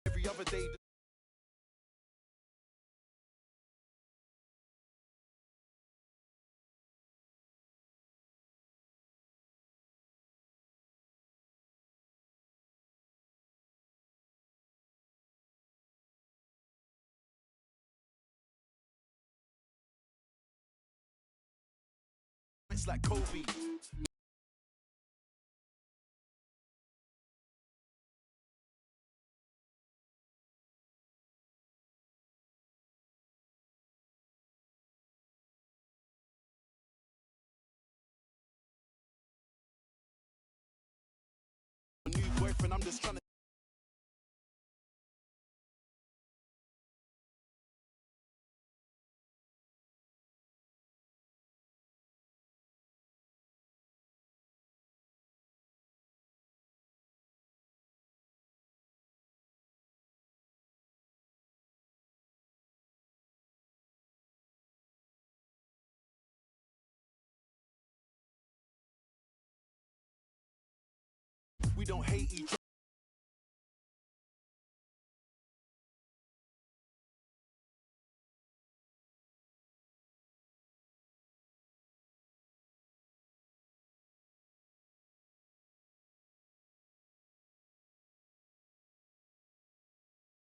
Every other day. It's like Kobe. New boyfriend, I'm just trying to we don't hate each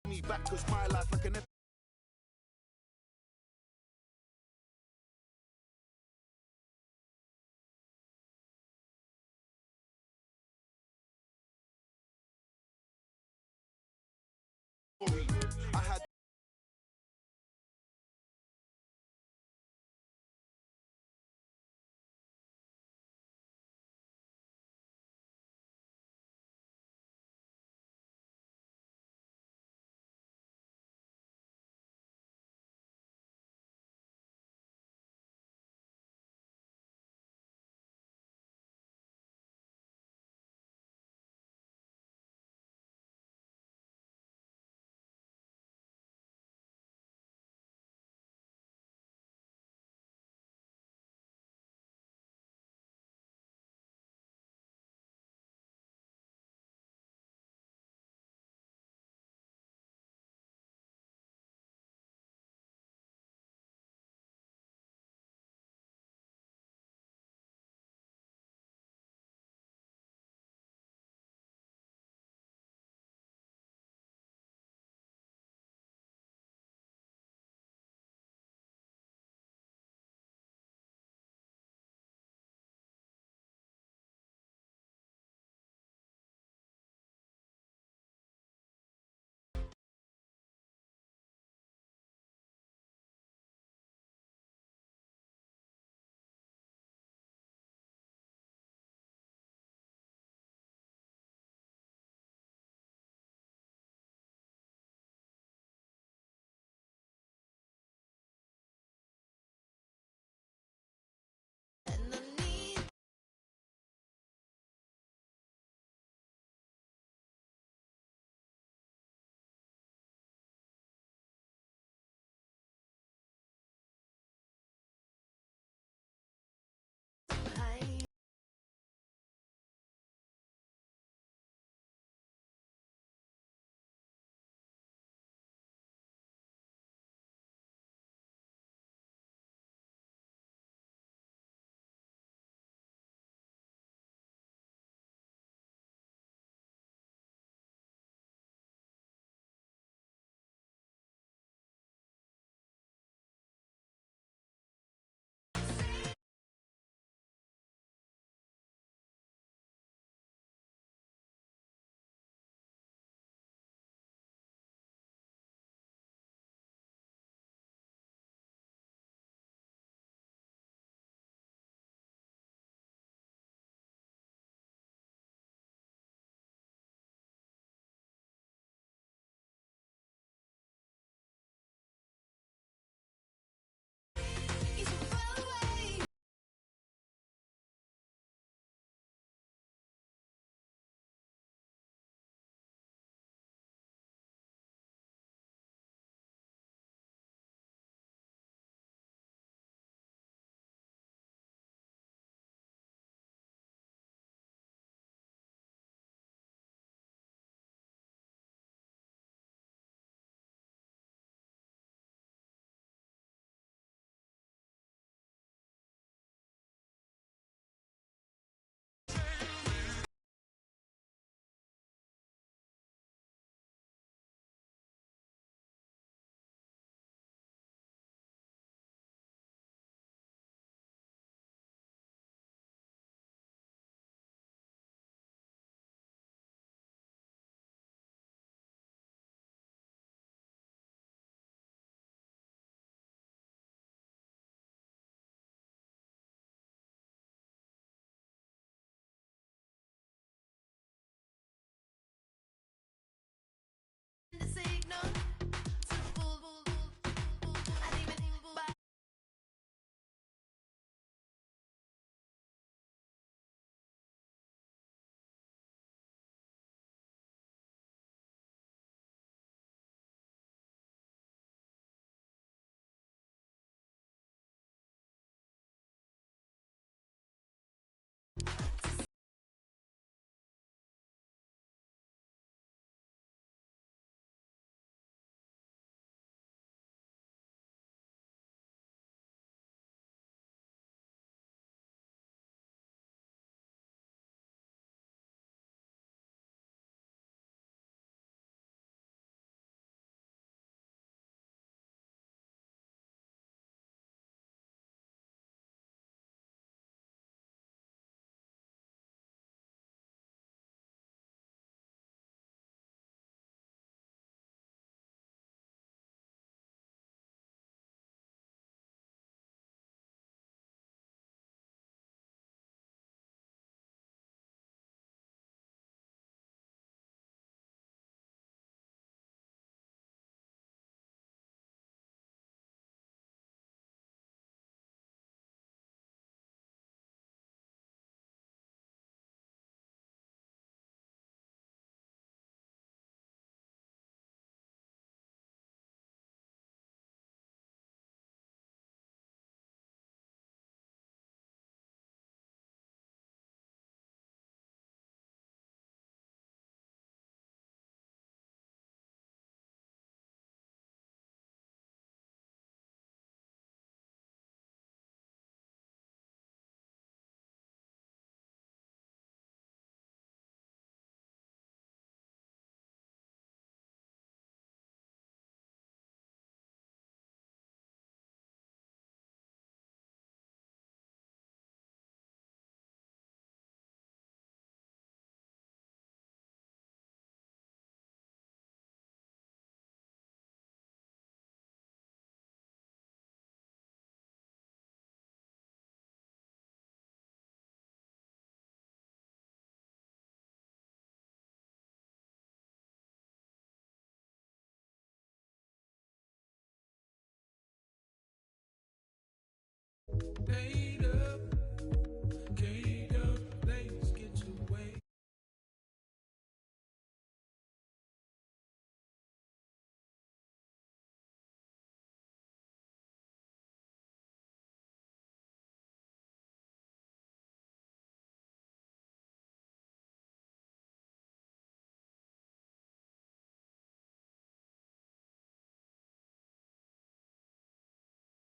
me back cause my life like an story. I had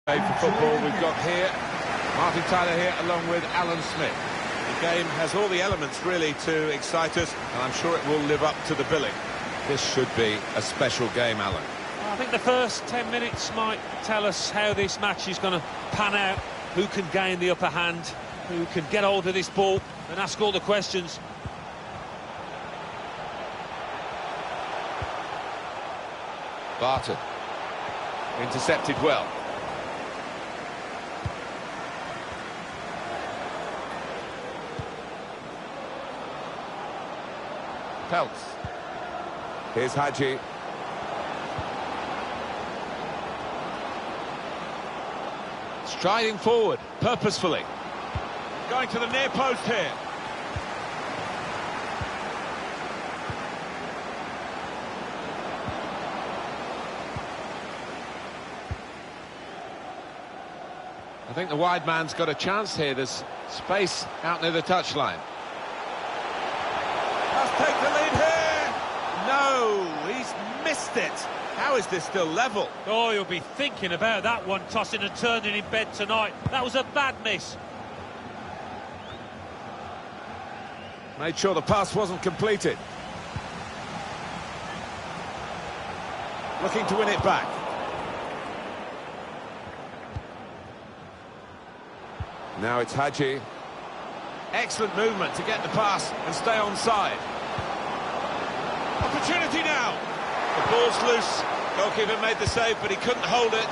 For football we've got here Martin Tyler here along with Alan Smith. The game has all the elements really to excite us, and I'm sure it will live up to the billing. This should be a special game, Alan. I think the first 10 minutes might tell us how this match is going to pan out, who can gain the upper hand, who can get hold of this ball and ask all the questions. Barton intercepted well. Peltz. Here's Hadji. Striding forward, purposefully. Going to the near post here. I think the wide man's got a chance here. There's space out near the touchline. Must take the lead here. No, he's missed it. How is this still level? Oh, you'll be thinking about that one, tossing and turning in bed tonight. That was a bad miss. Made sure the pass wasn't completed. Looking to win it back. Now it's Hadji. Excellent movement to get the pass and stay onside. Opportunity now. The ball's loose. Goalkeeper made the save, but he couldn't hold it.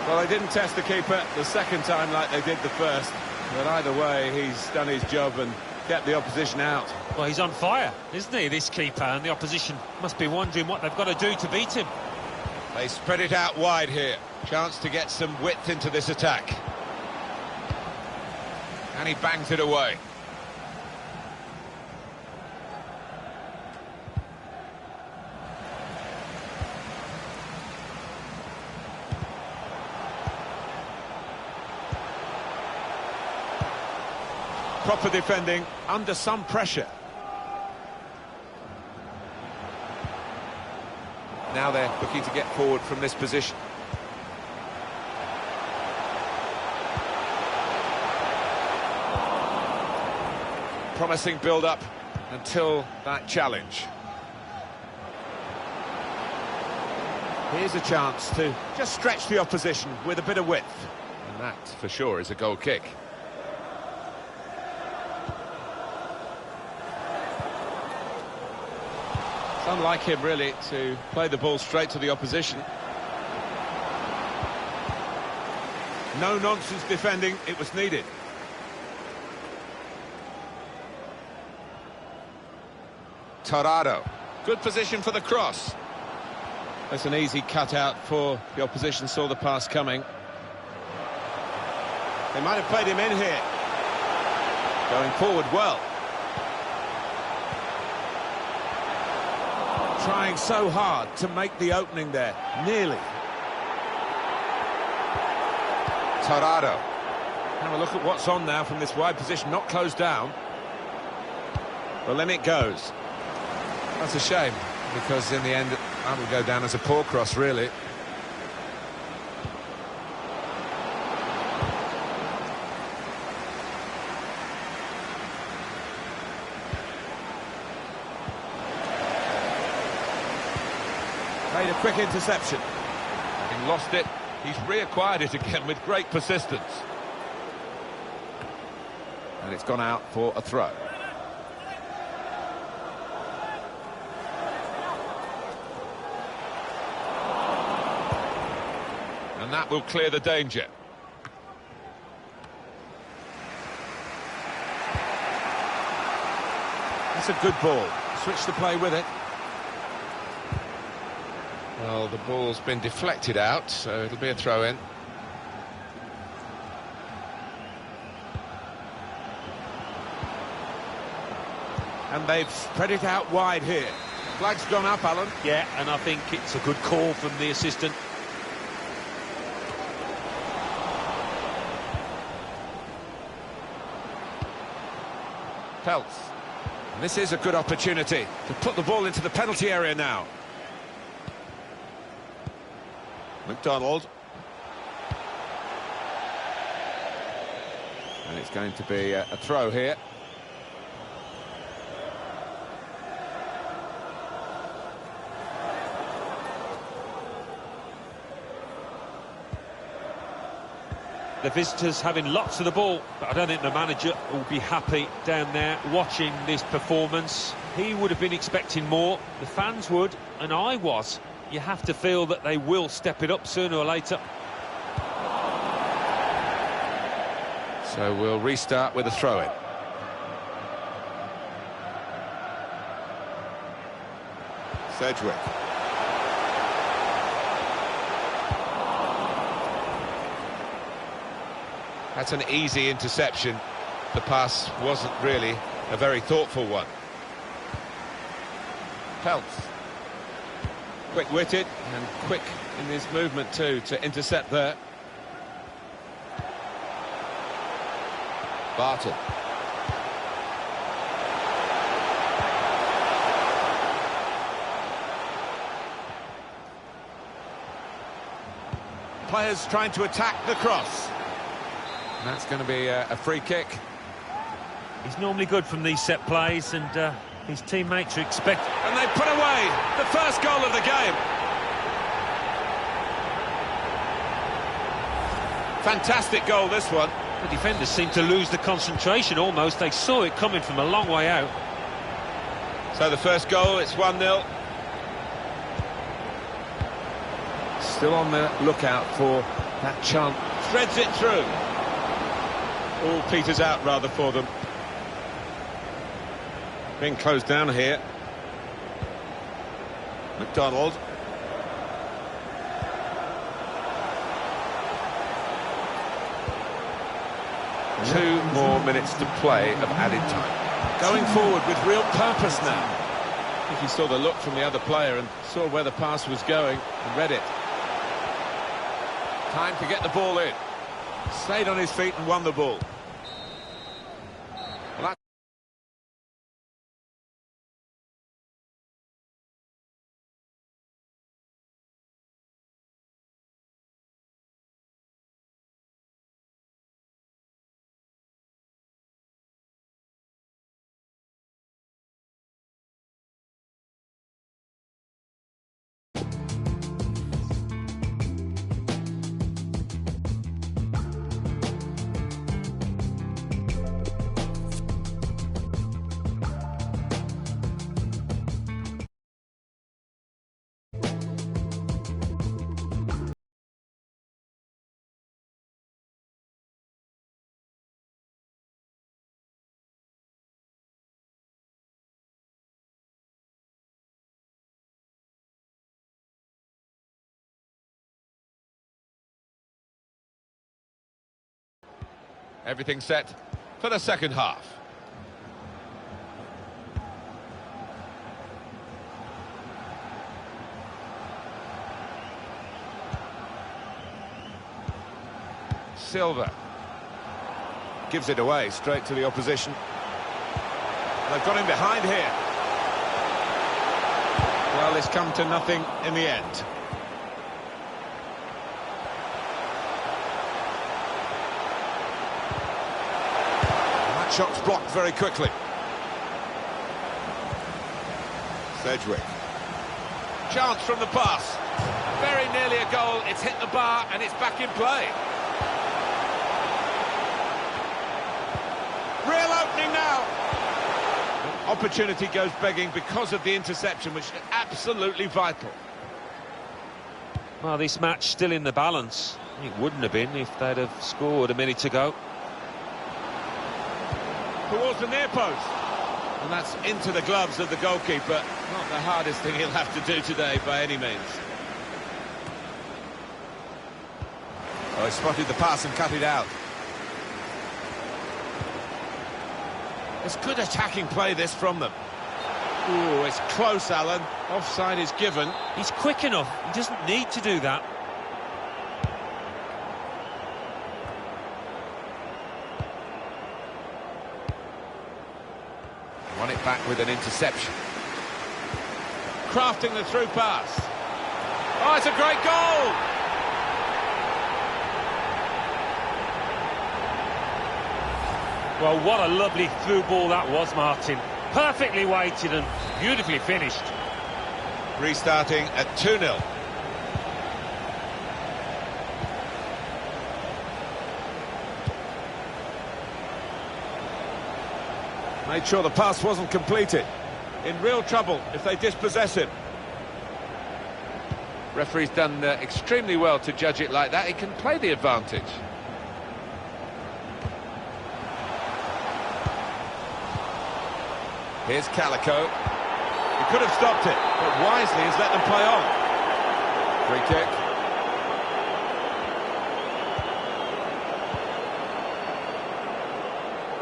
Well, they didn't test the keeper the second time like they did the first. But either way, he's done his job and kept the opposition out. Well, he's on fire, isn't he, this keeper? And the opposition must be wondering what they've got to do to beat him. They spread it out wide here. Chance to get some width into this attack. And he bangs it away. Proper defending under some pressure. Now they're looking to get forward from this position. Promising build-up until that challenge. Here's a chance to just stretch the opposition with a bit of width. And that, for sure, is a goal kick. It's unlike him, really, to play the ball straight to the opposition. No nonsense defending, it was needed. Torrado. Good position for the cross. That's an easy cutout for the opposition, saw the pass coming. They might have played him in here. Going forward well. Trying so hard to make the opening there. Nearly. Torrado. Have a look at what's on now from this wide position. Not closed down. Well, then it goes. That's a shame, because in the end that will go down as a poor cross, really. Made a quick interception. Having lost it, he's reacquired it again with great persistence. And it's gone out for a throw. And that will clear the danger. That's a good ball. Switch the play with it. Well, the ball's been deflected out, so it'll be a throw-in. And they've spread it out wide here. Flag's gone up, Alan. Yeah, and I think it's a good call from the assistant. Peltz. And this is a good opportunity to put the ball into the penalty area now. McDonald. And it's going to be a throw here. The visitors having lots of the ball, but I don't think the manager will be happy down there watching this performance. He would have been expecting more, the fans would, and I was. You have to feel that they will step it up sooner or later. So we'll restart with a throw-in. Sedgwick. That's an easy interception. The pass wasn't really a very thoughtful one. Peltz. Quick-witted and quick in his movement too to intercept there. Barton. Players trying to attack the cross. And that's going to be a free kick. He's normally good from these set plays, and his teammates are expecting. And they put away the first goal of the game. Fantastic goal, this one. The defenders seem to lose the concentration almost. They saw it coming from a long way out. So the first goal, it's 1-0. Still on the lookout for that chance. Threads it through. All peters out rather for them. Being closed down here. McDonald. Two more minutes to play of added time. Going forward with real purpose now. I think he saw the look from the other player and saw where the pass was going and read it. Time to get the ball in. Stayed on his feet and won the ball. Well, everything set for the second half. Silva gives it away straight to the opposition. And they've got him behind here. Well, it's come to nothing in the end. Shot's blocked very quickly. Sedgwick. Chance from the pass. Very nearly a goal. It's hit the bar and it's back in play. Real opening now. Opportunity goes begging because of the interception, which is absolutely vital. Well, this match still in the balance. It wouldn't have been if they'd have scored a minute ago. Towards the near post. And that's into the gloves of the goalkeeper. Not the hardest thing he'll have to do today by any means. Oh, he spotted the pass and cut it out. It's good attacking play, this, from them. Ooh, it's close, Alan. Offside is given. He's quick enough. He doesn't need to do that. Won it back with an interception. Crafting the through pass. Oh, it's a great goal! Well, what a lovely through ball that was, Martin. Perfectly weighted and beautifully finished. Restarting at 2-0. Made sure the pass wasn't completed. In real trouble if they dispossess him. Referee's done extremely well to judge it like that. He can play the advantage. Here's Calico. He could have stopped it, but wisely has let them play on. Free kick.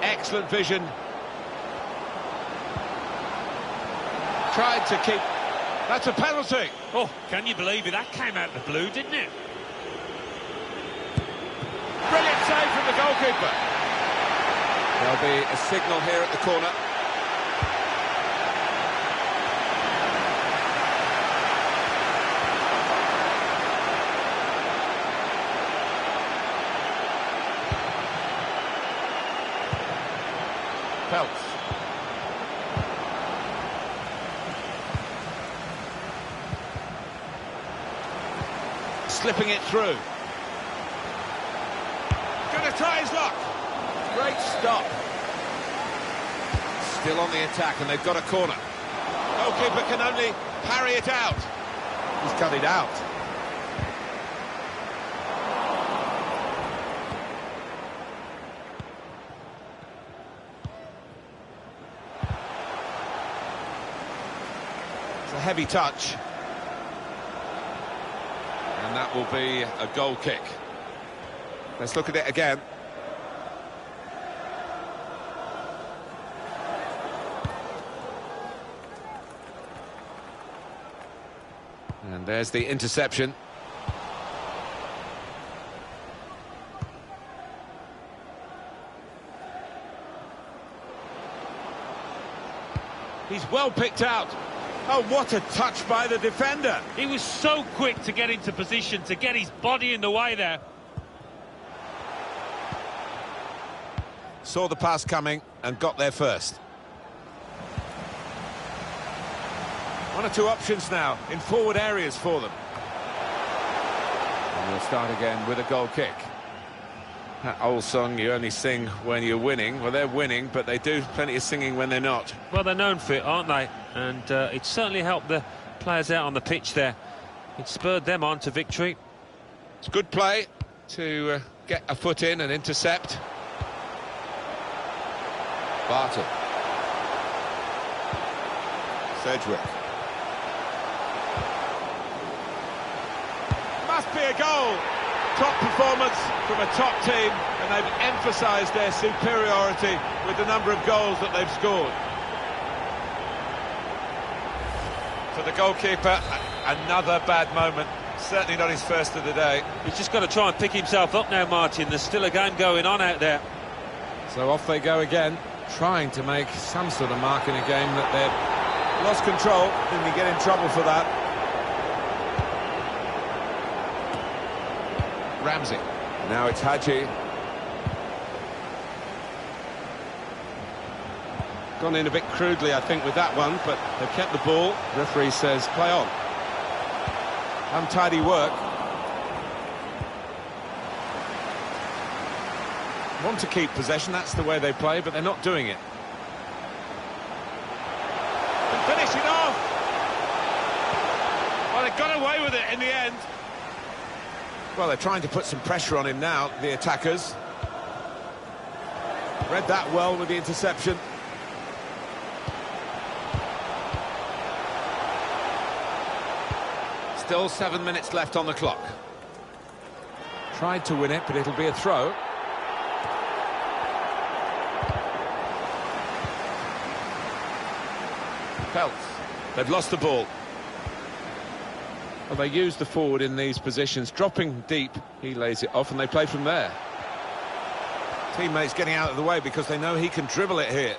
Excellent vision. Tried to keep... That's a penalty. Oh, can you believe it? That came out of the blue, didn't it? Brilliant save from the goalkeeper. There'll be a signal here at the corner. Phelps. Slipping it through. Gonna try his luck. Great stop. Still on the attack, and they've got a corner. Goalkeeper can only parry it out. He's cut it out. It's a heavy touch. And that will be a goal kick. Let's look at it again. And there's the interception. He's well picked out. Oh, what a touch by the defender. He was so quick to get into position, to get his body in the way there. Saw the pass coming and got there first. One or two options now in forward areas for them. And we'll start again with a goal kick. That old song you only sing when you're winning. Well, they're winning, but they do plenty of singing when they're not. Well, they're known for it, aren't they? And it certainly helped the players out on the pitch there. It spurred them on to victory. It's good play to get a foot in and intercept. Barton. Sedgwick. Must be a goal. Top performance from a top team, and they've emphasised their superiority with the number of goals that they've scored. For the goalkeeper, another bad moment. Certainly not his first of the day. He's just got to try and pick himself up now, Martin. There's still a game going on out there. So off they go again, trying to make some sort of mark in a game that they've lost control. Then you get in trouble for that. Ramsey. Now it's Hadji. Gone in a bit crudely, I think, with that one, but they've kept the ball. Referee says play on. Untidy work. Want to keep possession, that's the way they play, but they're not doing it. And finish it off! Well, they got away with it in the end. Well, they're trying to put some pressure on him now, the attackers. Read that well with the interception. Still 7 minutes left on the clock. Tried to win it, but it'll be a throw. Peltz. They've lost the ball. Well, they use the forward in these positions, dropping deep. He lays it off and they play from there. Teammates getting out of the way because they know he can dribble it here.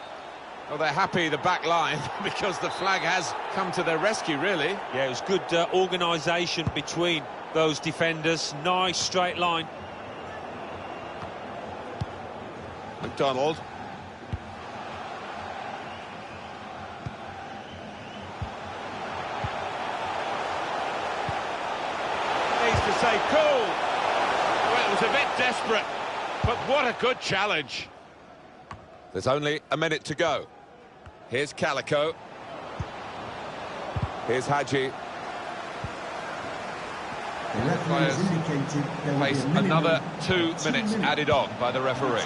Well, they're happy, the back line, because the flag has come to their rescue, really. Yeah, it was good organisation between those defenders. Nice straight line. McDonald. Needs to say cool. Well, it was a bit desperate, but what a good challenge. There's only a minute to go. Here's Calico. Here's Hadji. The Players face another 2 minutes added on by the referee.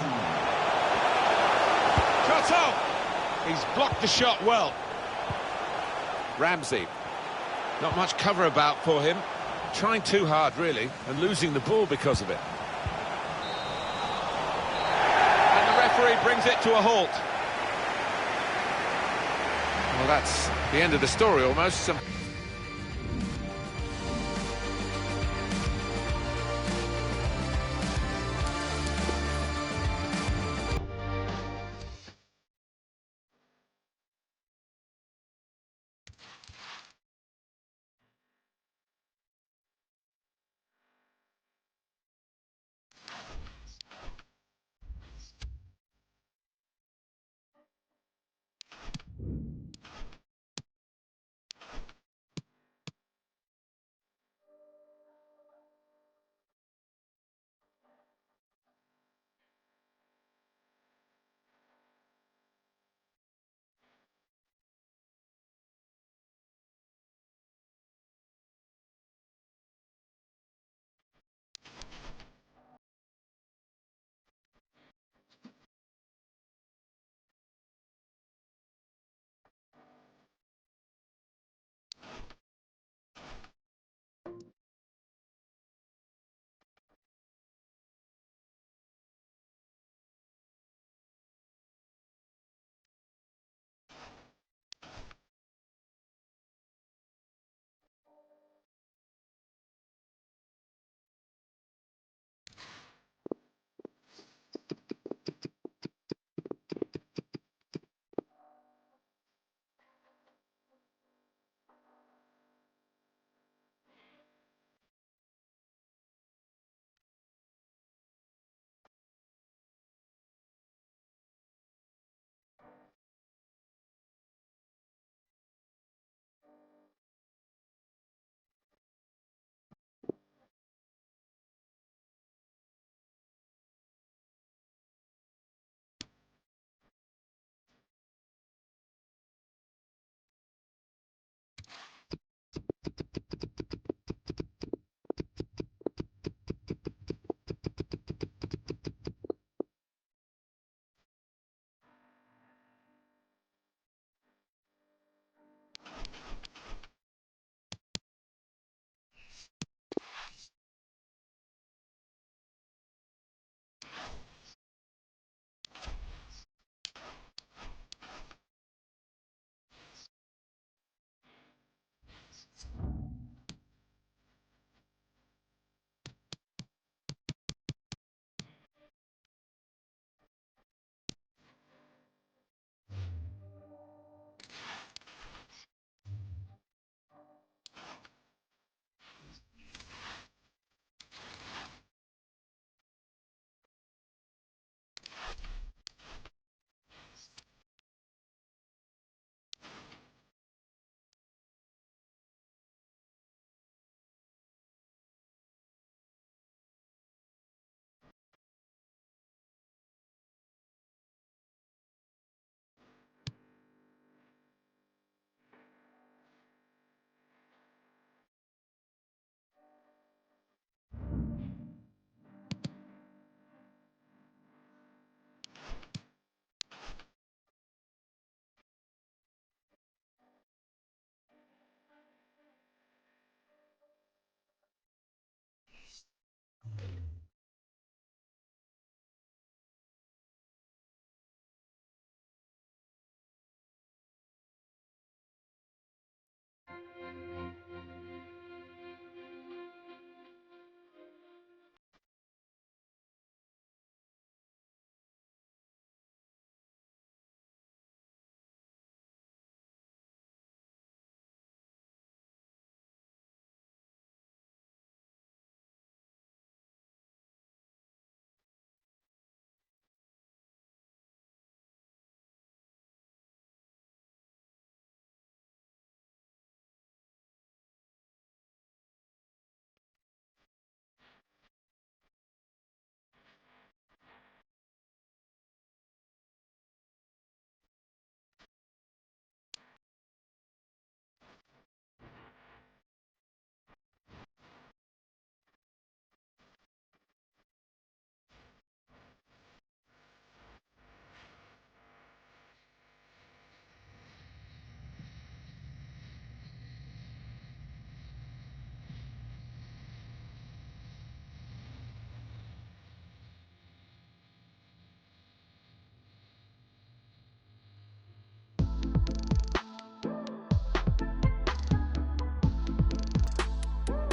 Shot off! He's blocked the shot well. Ramsey. Not much cover about for him. Trying too hard, really, and losing the ball because of it. And the referee brings it to a halt. Well, that's the end of the story, almost.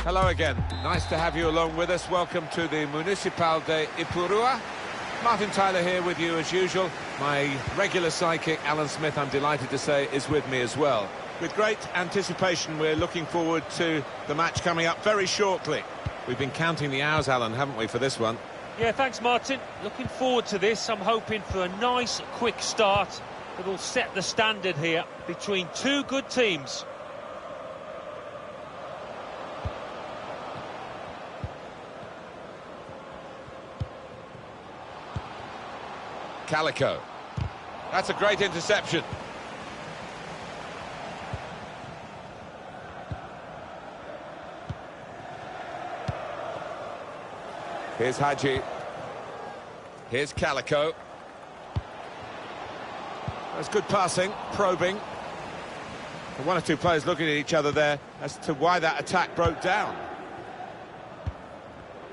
Hello again. Nice to have you along with us. Welcome to the Municipal de Ipurua. Martin Tyler here with you as usual. My regular sidekick, Alan Smith, I'm delighted to say, is with me as well. With great anticipation, we're looking forward to the match coming up very shortly. We've been counting the hours, Alan, haven't we, for this one? Yeah, thanks, Martin. Looking forward to this. I'm hoping for a nice, quick start that'll set the standard here between two good teams. Calico. That's a great interception. Here's Hadji. Here's Calico. That's good passing, probing. One or two players looking at each other there as to why that attack broke down.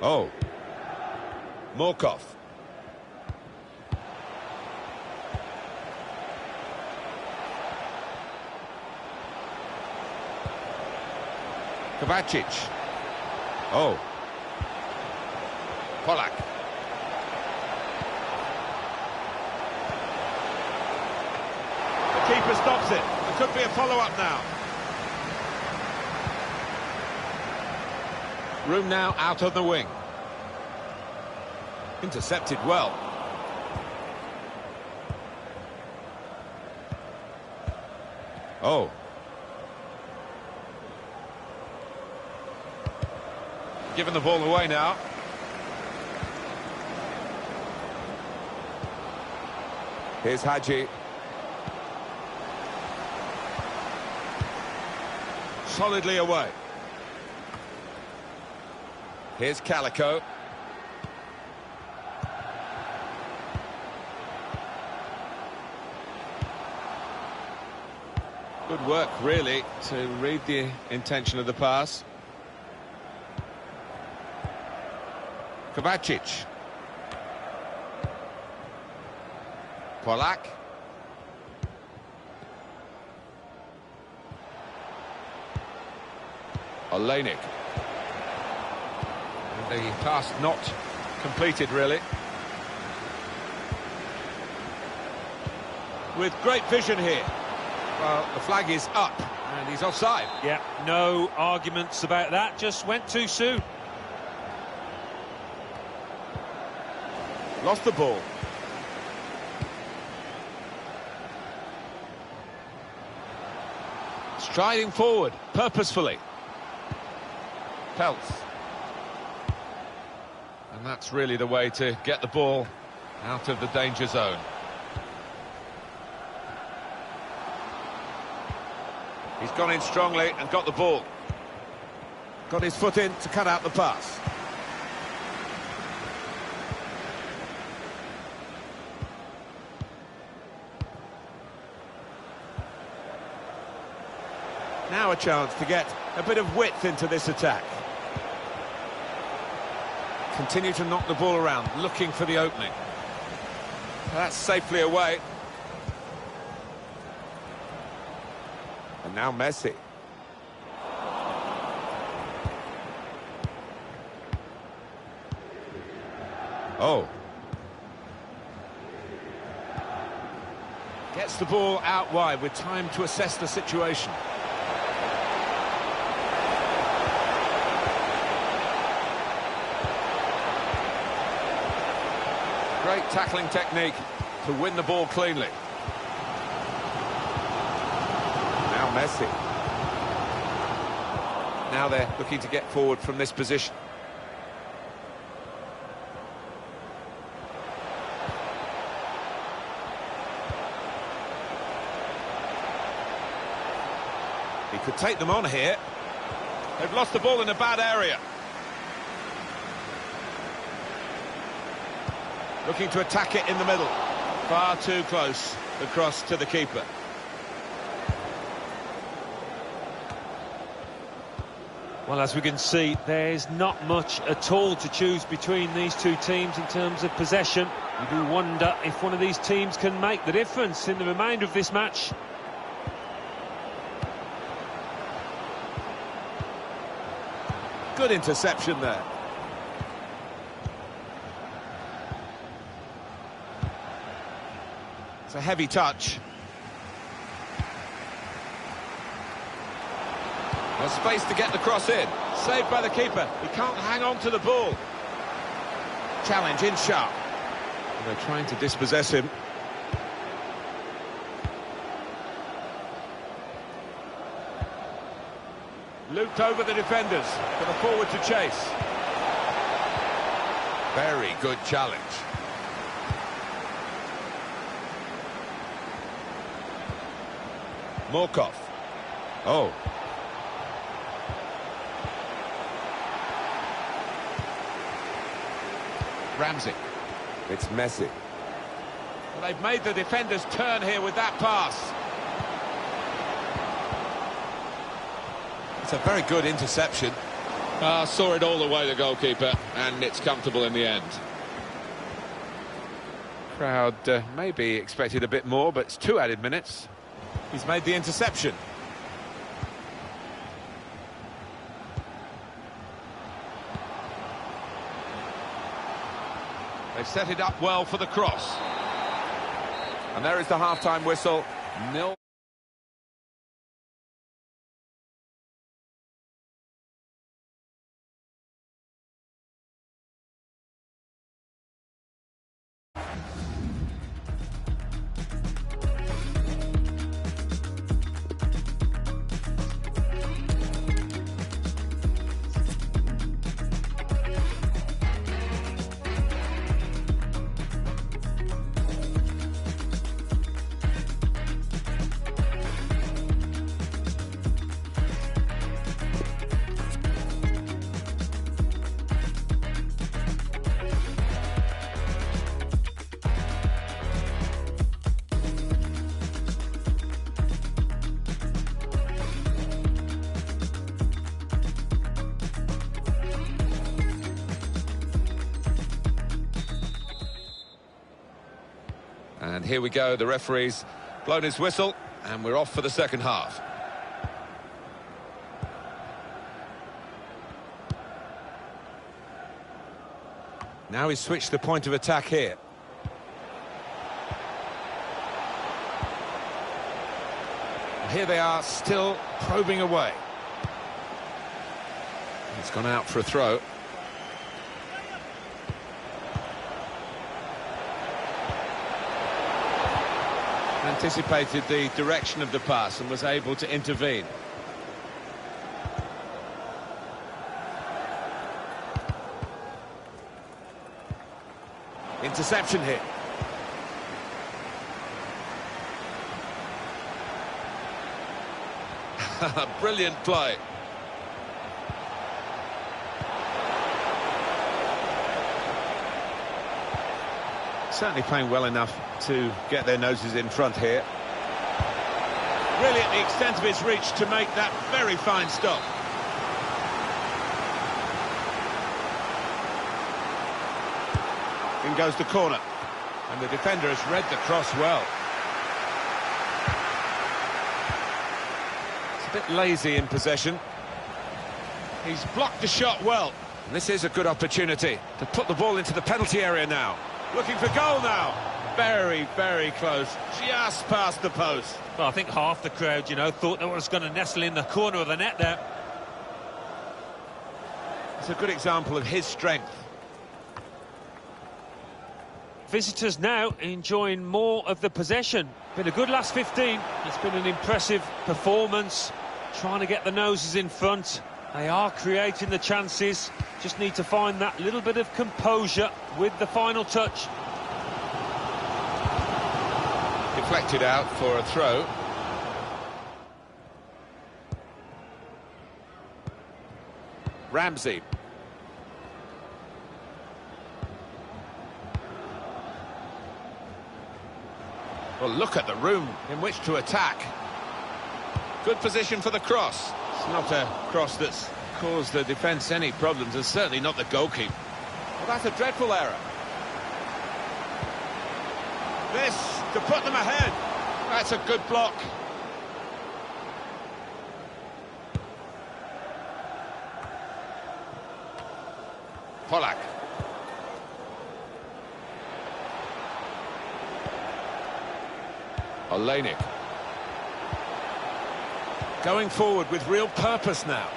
Oh. Morkov. Kovacic. Oh. Polak. The keeper stops it. There could be a follow-up now. Room now out on the wing. Intercepted well. Oh. Giving the ball away now. Here's Hadji. Solidly away. Here's Calico. Good work, really, to read the intention of the pass. Kovacic. Polak. Olenik. The pass not completed, really. With great vision here. Well, the flag is up, and he's offside. Yeah, no arguments about that, just went too soon. Lost the ball. Striding forward, purposefully. Peltz. And that's really the way to get the ball out of the danger zone. He's gone in strongly and got the ball. Got his foot in to cut out the pass. Now a chance to get a bit of width into this attack. Continue to knock the ball around, looking for the opening. That's safely away. And now Messi. Oh. Gets the ball out wide with time to assess the situation. Great tackling technique to win the ball cleanly. Now Messi. Now they're looking to get forward from this position. He could take them on here. They've lost the ball in a bad area. Looking to attack it in the middle. Far too close across to the keeper. Well, as we can see, there's not much at all to choose between these two teams in terms of possession. You do wonder if one of these teams can make the difference in the remainder of this match. Good interception there. It's a heavy touch. There's space to get the cross in. Saved by the keeper. He can't hang on to the ball. Challenge in sharp. And they're trying to dispossess him. Looped over the defenders for the forward to chase. Very good challenge. Morkov. Oh. Ramsey. It's Messi. Well, they've made the defenders turn here with that pass. It's a very good interception. Saw it all the way, the goalkeeper, and it's comfortable in the end. Crowd maybe expected a bit more, but it's 2 added minutes. He's made the interception. They've set it up well for the cross. And there is the half-time whistle. 0. And here we go, the referee's blown his whistle, and we're off for the second half. Now he's switched the point of attack here. And here they are, still probing away. It's gone out for a throw. Anticipated the direction of the pass and was able to intervene. Interception here. Brilliant play. Certainly playing well enough to get their noses in front here. Really at the extent of his reach to make that very fine stop. In goes the corner. And the defender has read the cross well. It's a bit lazy in possession. He's blocked the shot well. And this is a good opportunity to put the ball into the penalty area now. Looking for goal now. Very, very close. Just past the post. Well, I think half the crowd, you know, thought that was going to nestle in the corner of the net there. It's a good example of his strength. Visitors now enjoying more of the possession. Been a good last 15. It's been an impressive performance. Trying to get the noses in front. They are creating the chances. Just need to find that little bit of composure with the final touch. Deflected out for a throw. Ramsey. Well, look at the room in which to attack. Good position for the cross. It's not a cross that's caused the defence any problems, and certainly not the goalkeeper. Well, that's a dreadful error. This to put them ahead. That's a good block. Polak. Olenik. Going forward with real purpose now.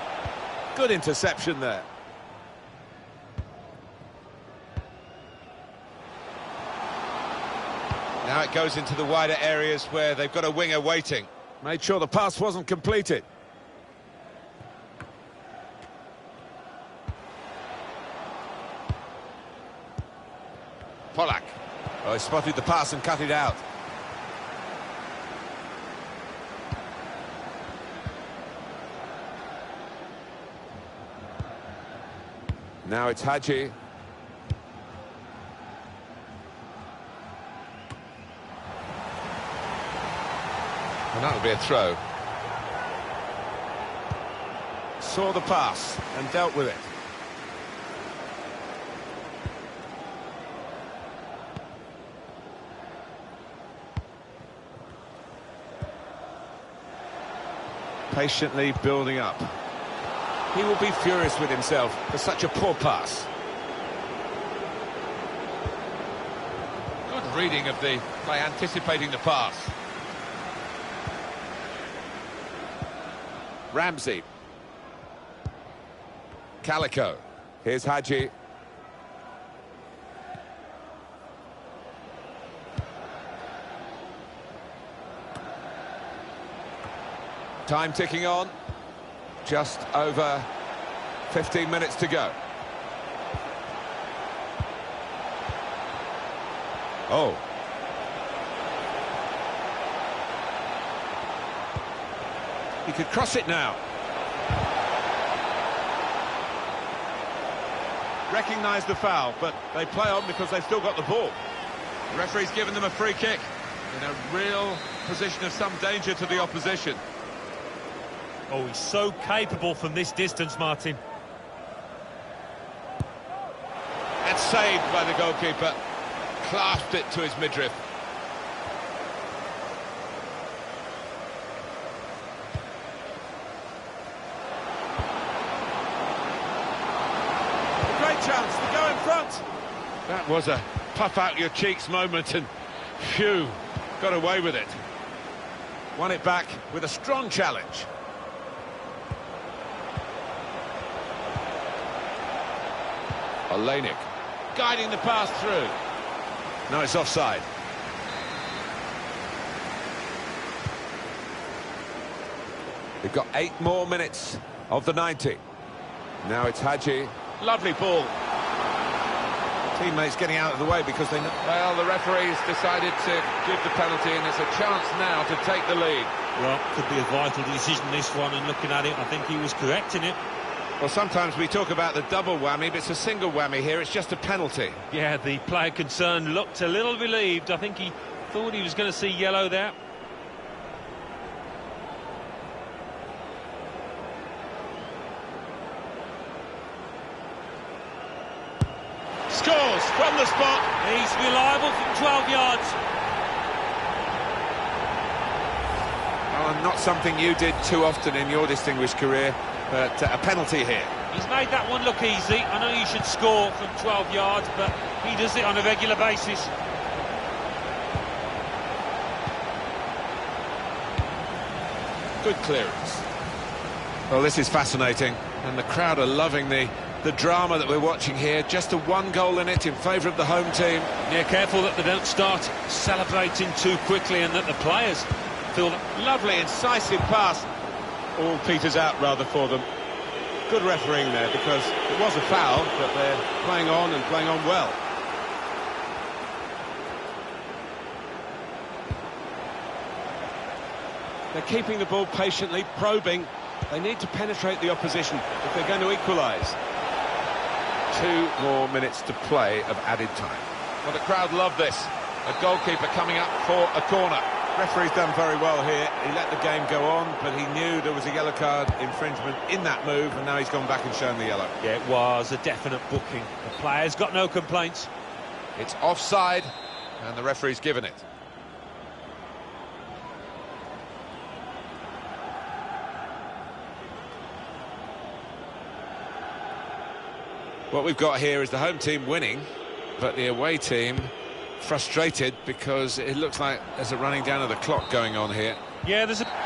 Good interception there. Now it goes into the wider areas where they've got a winger waiting. Made sure the pass wasn't completed. Polak. Oh, he spotted the pass and cut it out. Now it's Hadji. And that'll be a throw. Saw the pass and dealt with it. Patiently building up. He will be furious with himself for such a poor pass. Good reading of the play, anticipating the pass. Ramsey. Calico. Here's Hadji. Time ticking on. Just over 15 minutes to go. Oh. He could cross it now. Recognise the foul, but they play on because they've still got the ball. The referee's given them a free kick in a real position of some danger to the opposition. Oh, he's so capable from this distance, Martin. And saved by the goalkeeper. Clasped it to his midriff. Great chance to go in front. That was a puff out your cheeks moment, and phew, got away with it. Won it back with a strong challenge. Olenik guiding the pass through. No, it's offside. We've got 8 more minutes of the 90. Now it's Hadji. Lovely ball. Teammates getting out of the way because they know... Well, the referee's decided to give the penalty, and it's a chance now to take the lead. Well, could be a vital decision, this one, and looking at it, I think he was correct in it. Well, sometimes we talk about the double whammy, but it's a single whammy here. It's just a penalty. Yeah, the player concerned looked a little relieved. I think he thought he was going to see yellow there. Scores from the spot. He's reliable from 12 yards. Well, not something you did too often in your distinguished career, but a penalty here. He's made that one look easy. I know you should score from 12 yards, but he does it on a regular basis. Good clearance. Well, this is fascinating, and the crowd are loving the drama that we're watching here. Just a 1 goal in it in favour of the home team. Yeah, careful that they don't start celebrating too quickly and that the players feel that. Lovely, incisive pass. All peters out, rather, for them. Good refereeing there, because it was a foul, but they're playing on and playing on well. They're keeping the ball patiently, probing. They need to penetrate the opposition if they're going to equalise. 2 more minutes to play of added time. Well, the crowd love this. A goalkeeper coming up for a corner. Referee's done very well here. He let the game go on, but he knew there was a yellow card infringement in that move, and now he's gone back and shown the yellow. Yeah, it was a definite booking. The players got no complaints. It's offside, and the referee's given it. What we've got here is the home team winning, but the away team frustrated because it looks like there's a running down of the clock going on here. Yeah, there's a...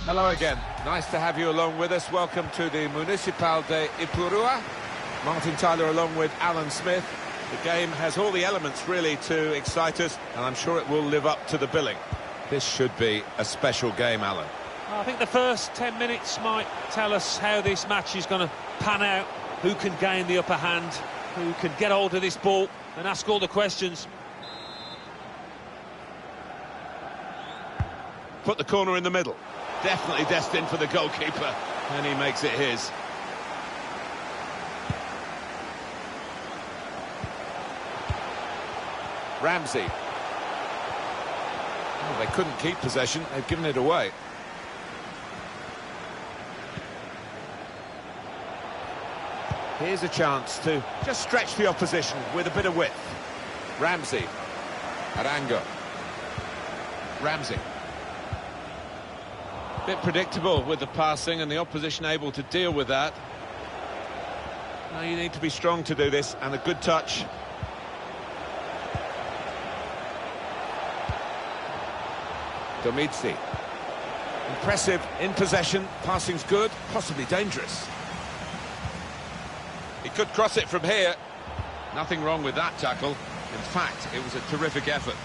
Hello again. Nice to have you along with us. Welcome to the Municipal de Ipurua. Martin Tyler along with Alan Smith. The game has all the elements really to excite us, and I'm sure it will live up to the billing. This should be a special game, Alan. I think the first 10 minutes might tell us how this match is going to pan out, who can gain the upper hand, who can get hold of this ball and ask all the questions. Put the corner in the middle. Definitely destined for the goalkeeper, and he makes it his. Ramsey. Oh, they couldn't keep possession. They've given it away. Here's a chance to just stretch the opposition with a bit of width. Ramsey. Arango. Ramsey. Bit predictable with the passing and the opposition able to deal with that. Now you need to be strong to do this, and a good touch. Domizzi. Impressive in possession, passing's good, possibly dangerous. He could cross it from here. Nothing wrong with that tackle. In fact, it was a terrific effort.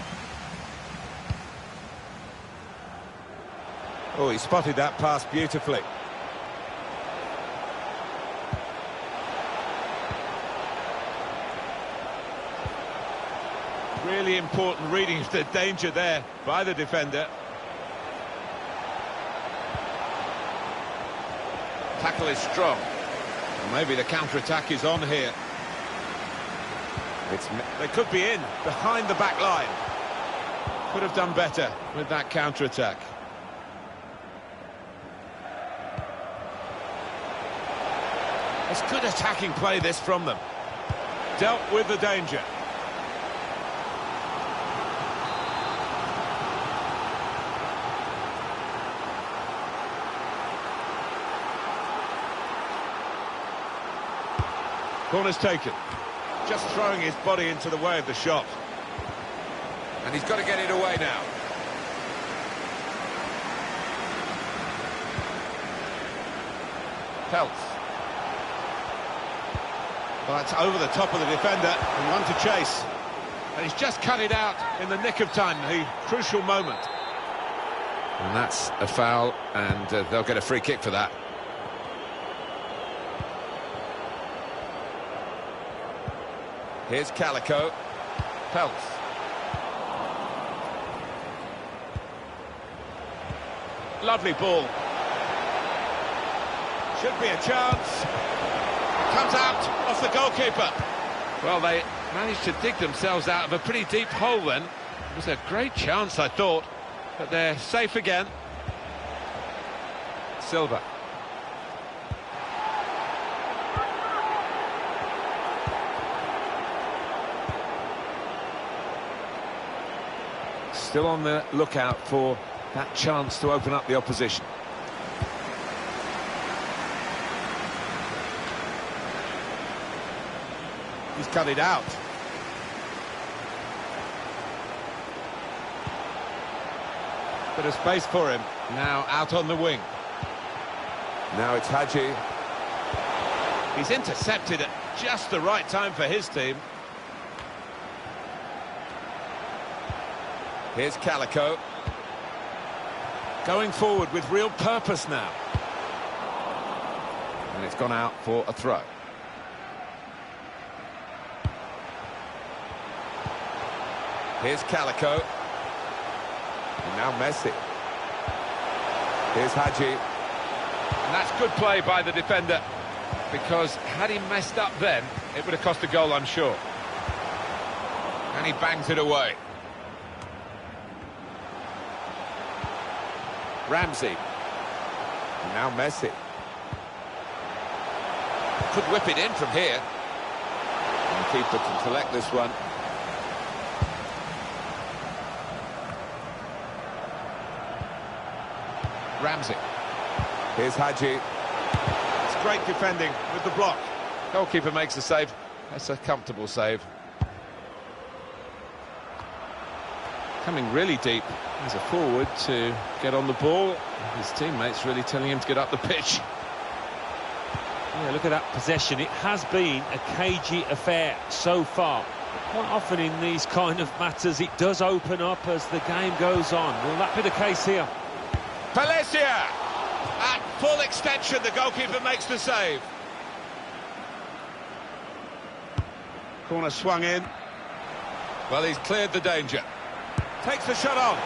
Oh, he spotted that pass beautifully. Really important reading of the danger there by the defender. Tackle is strong. Well, maybe the counter-attack is on here. They could be in, behind the back line. Could have done better with that counter-attack. It's good attacking play, this, from them. Dealt with the danger. Corner's taken. Just throwing his body into the way of the shot. And he's got to get it away now. Pelts. Well, that's over the top of the defender and one to chase. And he's just cut it out in the nick of time, the crucial moment. And that's a foul, and they'll get a free kick for that. Here's Calico. Pelts. Lovely ball. Should be a chance. Comes out off the goalkeeper. Well, they managed to dig themselves out of a pretty deep hole then. It was a great chance, I thought, but they're safe again. Silva. Still on the lookout for that chance to open up the opposition. He's cut it out. Bit of space for him. Now out on the wing. Now it's Hadji. He's intercepted at just the right time for his team. Here's Calico. Going forward with real purpose now. And it's gone out for a throw. Here's Calico. And now Messi. Here's Hadji. And that's good play by the defender, because had he messed up then, it would have cost a goal, I'm sure. And he bangs it away. Ramsey. And now Messi. Could whip it in from here. And the keeper can collect this one. Ramsey. Here's Hadji. It's great defending with the block. Goalkeeper makes the save. That's a comfortable save. Coming really deep. There's a forward to get on the ball. His teammates really telling him to get up the pitch. Yeah, look at that possession. It has been a cagey affair so far. Quite often in these kind of matters, it does open up as the game goes on. Will that be the case here? Palacia! At full extension, the goalkeeper makes the save. Corner swung in. Well, he's cleared the danger. Takes the shot on.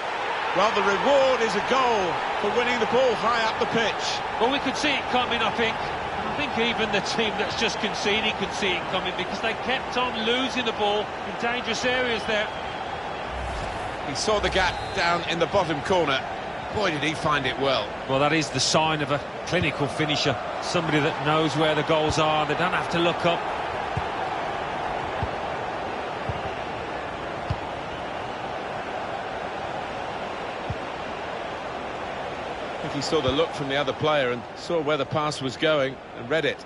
Well, the reward is a goal for winning the ball high up the pitch. Well, we could see it coming, I think. I think even the team that's just conceded could see it coming, because they kept on losing the ball in dangerous areas there. He saw the gap down in the bottom corner. Boy, did he find it well. Well, that is the sign of a clinical finisher. Somebody that knows where the goals are. They don't have to look up. I think he saw the look from the other player and saw where the pass was going and read it.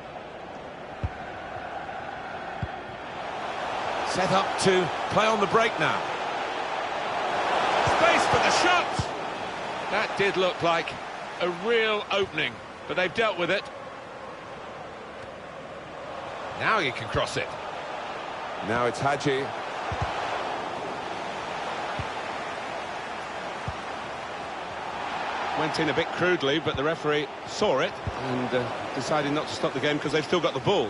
Set up to play on the break now. Space for the shot! That did look like a real opening, but they've dealt with it. Now you can cross it. Now it's Hadji. Went in a bit crudely, but the referee saw it and decided not to stop the game because they've still got the ball.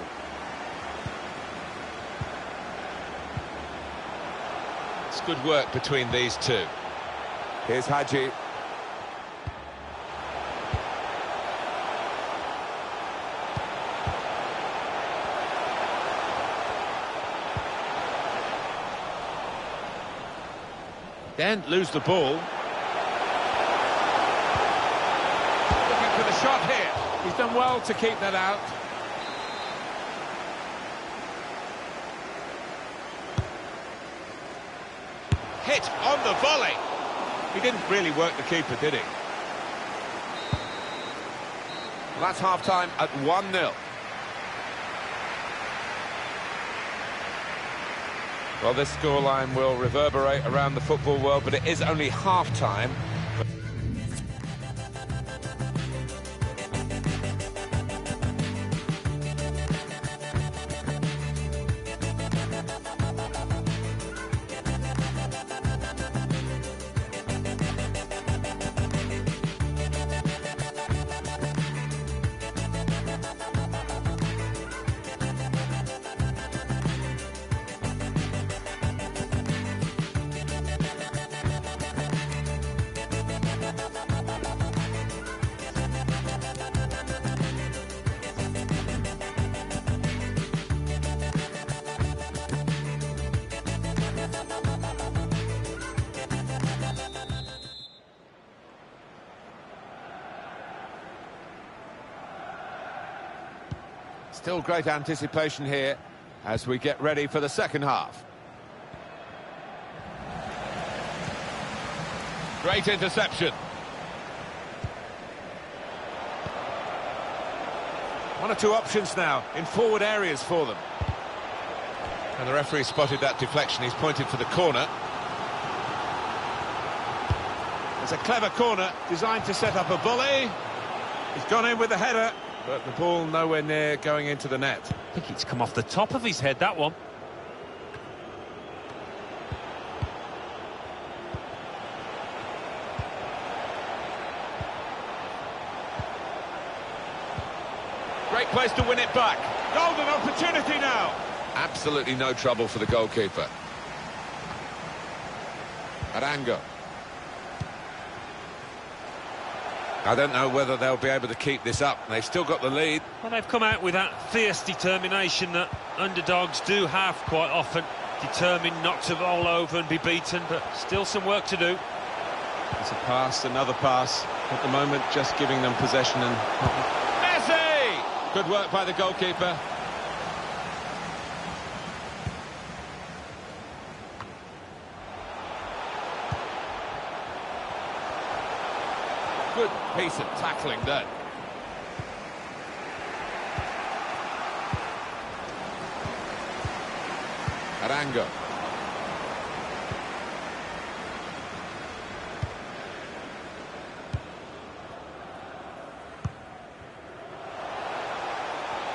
It's good work between these two. Here's Hadji. Then lose the ball. Looking for the shot here. He's done well to keep that out. hit on the volley. He didn't really work the keeper, did he? Well, that's half-time at 1-0. Well, this scoreline will reverberate around the football world, but it is only half-time. Still great anticipation here as we get ready for the second half. Great interception. One or two options now in forward areas for them. And the referee spotted that deflection. He's pointed for the corner. It's a clever corner designed to set up a volley. He's gone in with the header. But the ball nowhere near going into the net. I think it's come off the top of his head, that one. Great place to win it back. Golden opportunity now. Absolutely no trouble for the goalkeeper. Arango. I don't know whether they'll be able to keep this up. They've still got the lead. Well, they've come out with that fierce determination that underdogs do have quite often. Determined not to roll over and be beaten, but still some work to do. It's a pass, another pass. At the moment, just giving them possession and... Messi! Good work by the goalkeeper. Good piece of tackling there. Arango.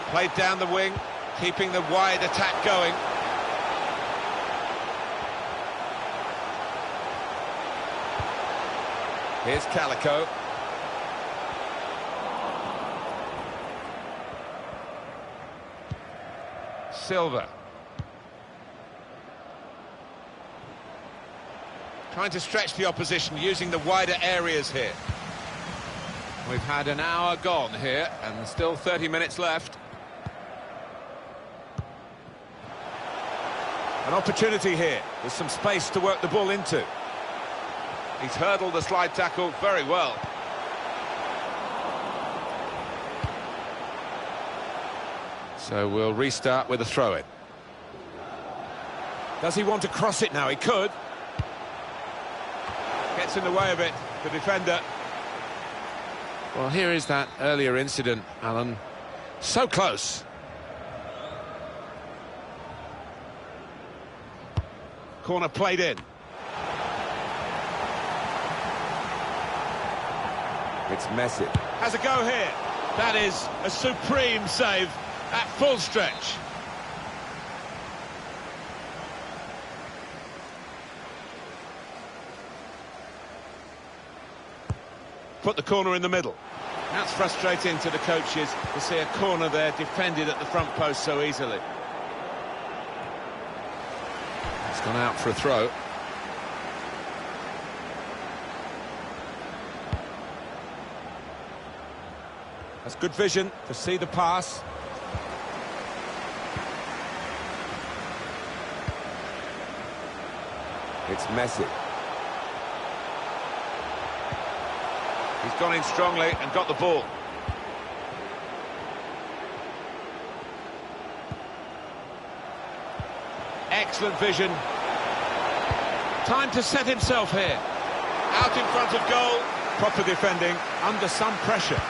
Played down the wing, keeping the wide attack going. Here's Calico. Silva. Trying to stretch the opposition, using the wider areas here. We've had an hour gone here, and still 30 minutes left. An opportunity here. There's some space to work the ball into. He's hurdled the slide tackle very well. So we'll restart with a throw-in. Does he want to cross it now? He could. Gets in the way of it, the defender. Well, here is that earlier incident, Alan. So close. Corner played in. It's Messi. Has a go here. That is a supreme save at full stretch. Put the corner in the middle. That's frustrating to the coaches to see a corner there defended at the front post so easily. It's gone out for a throw. That's good vision to see the pass. It's Messi. He's gone in strongly and got the ball. Excellent vision. Time to set himself here. Out in front of goal. Proper defending under some pressure.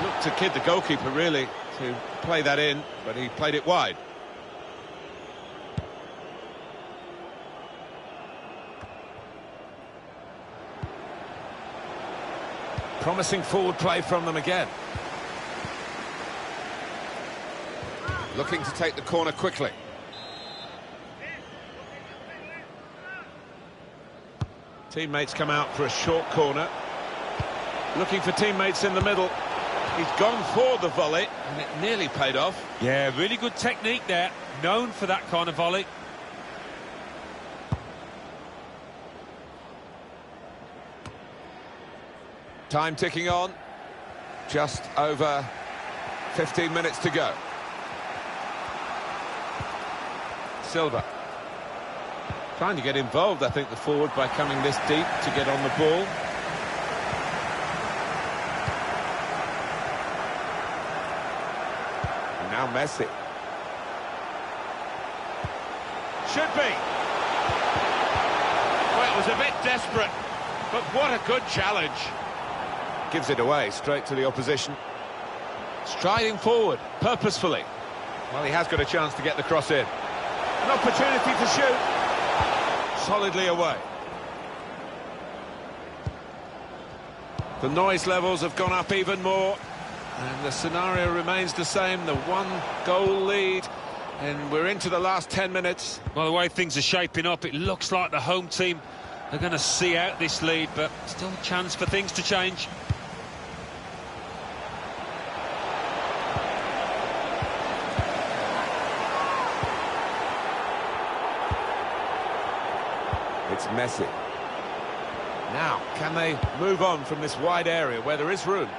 Looked to kid the goalkeeper, really, to play that in, but he played it wide. Promising forward play from them again. Looking to take the corner quickly. Teammates come out for a short corner. Looking for teammates in the middle. He's gone for the volley, and it nearly paid off. Yeah, really good technique there. Known for that kind of volley. Time ticking on. Just over 15 minutes to go. Silva. Trying to get involved, I think, the forward by coming this deep to get on the ball. And now Messi. Should be. Well, it was a bit desperate, but what a good challenge. Gives it away straight to the opposition. Striding forward, purposefully. Well, he has got a chance to get the cross in. An opportunity to shoot. Solidly away. The noise levels have gone up even more. And the scenario remains the same. The one-goal lead. And we're into the last 10 minutes. By the way things are shaping up, it looks like the home team are going to see out this lead, but still a chance for things to change. It's Messi. Now, can they move on from this wide area where there is room?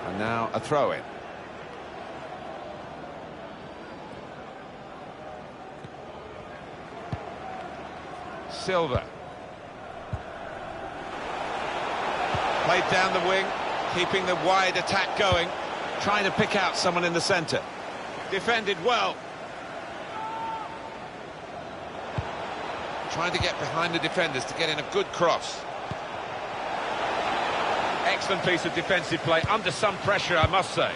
And now a throw-in. Silva. Played down the wing, keeping the wide attack going, trying to pick out someone in the centre. Defended well. Trying to get behind the defenders to get in a good cross. Excellent piece of defensive play, under some pressure, I must say.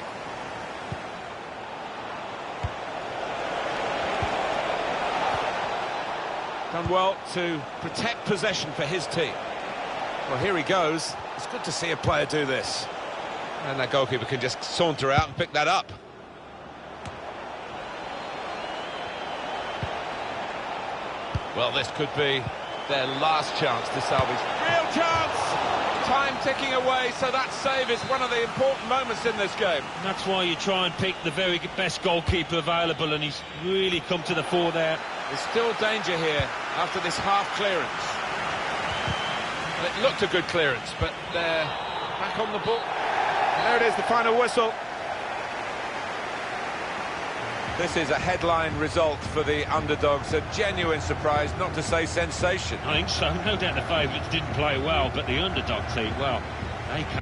Done well to protect possession for his team. Well, here he goes. It's good to see a player do this. And that goalkeeper can just saunter out and pick that up. Well, this could be their last chance to salvage. Real chance! Time ticking away, so that save is one of the important moments in this game. That's why you try and pick the very best goalkeeper available, and he's really come to the fore there. There's still danger here after this half clearance. Well, it looked a good clearance, but they're back on the ball. And there it is, the final whistle. This is a headline result for the underdogs, a genuine surprise, not to say sensation. I think so. No doubt the favourites didn't play well, but the underdog team, well, they can.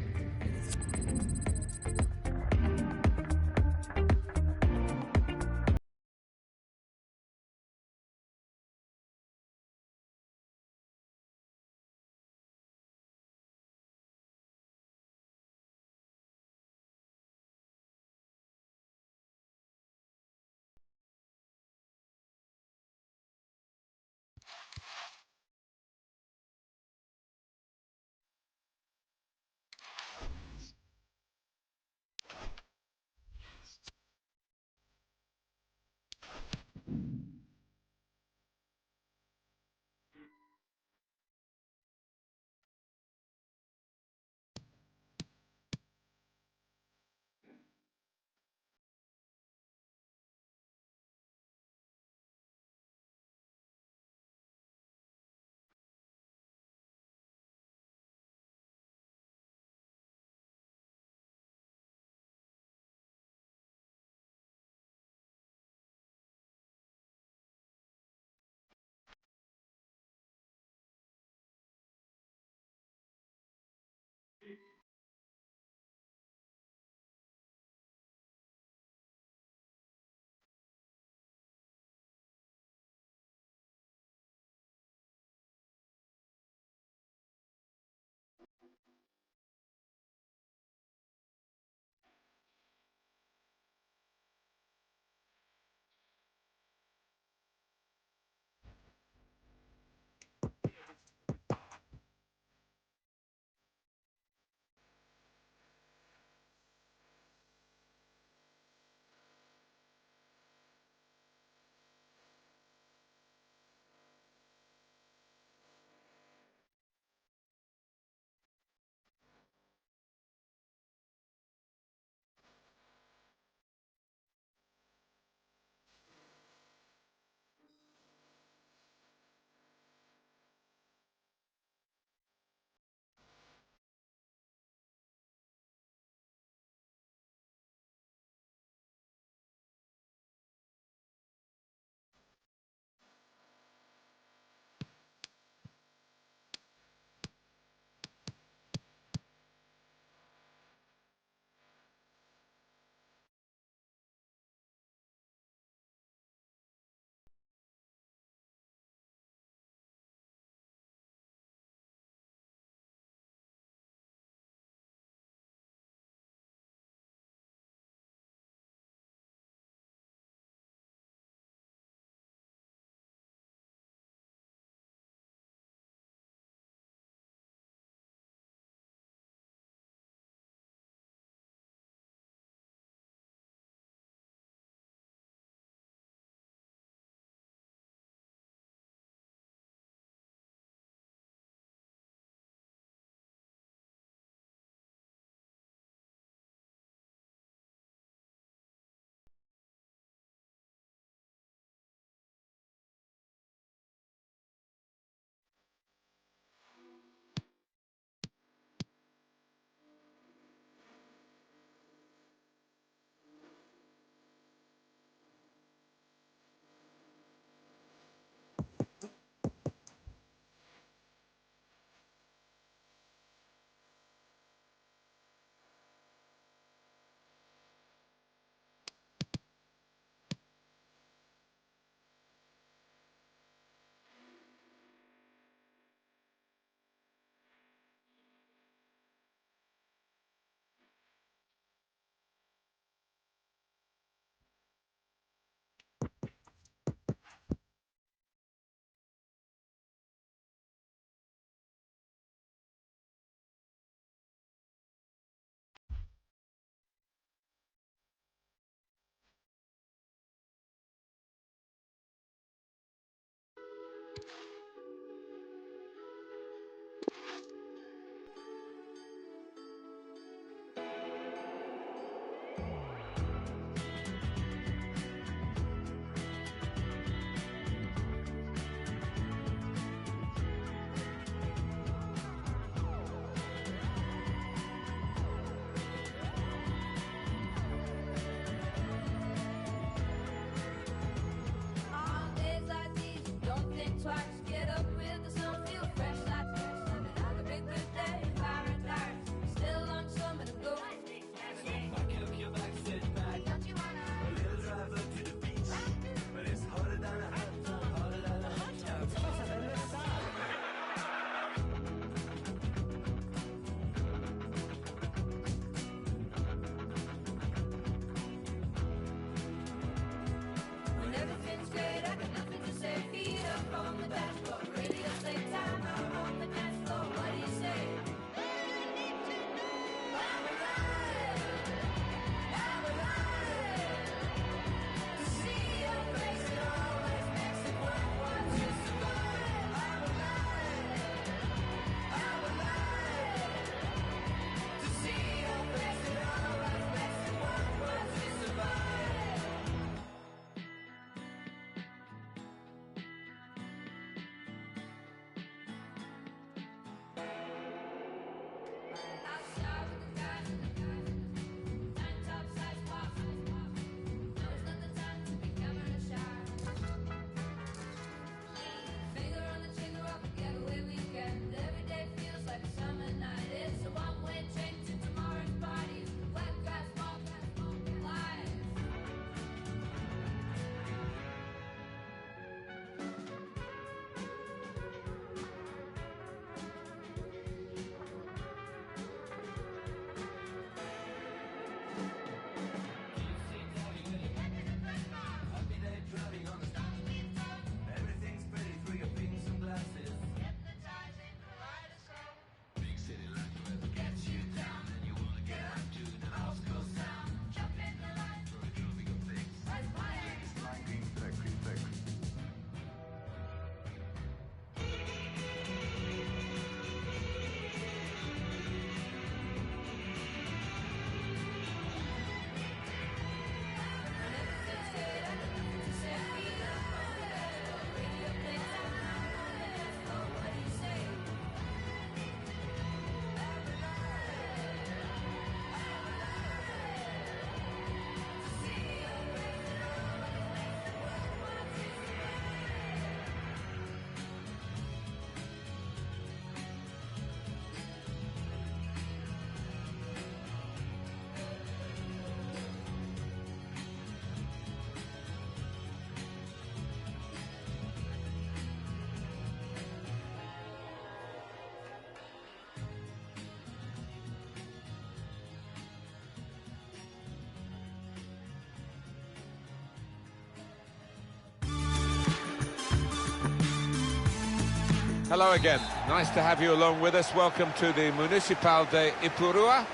Hello again. Nice to have you along with us. Welcome to the Municipal de Ipurua.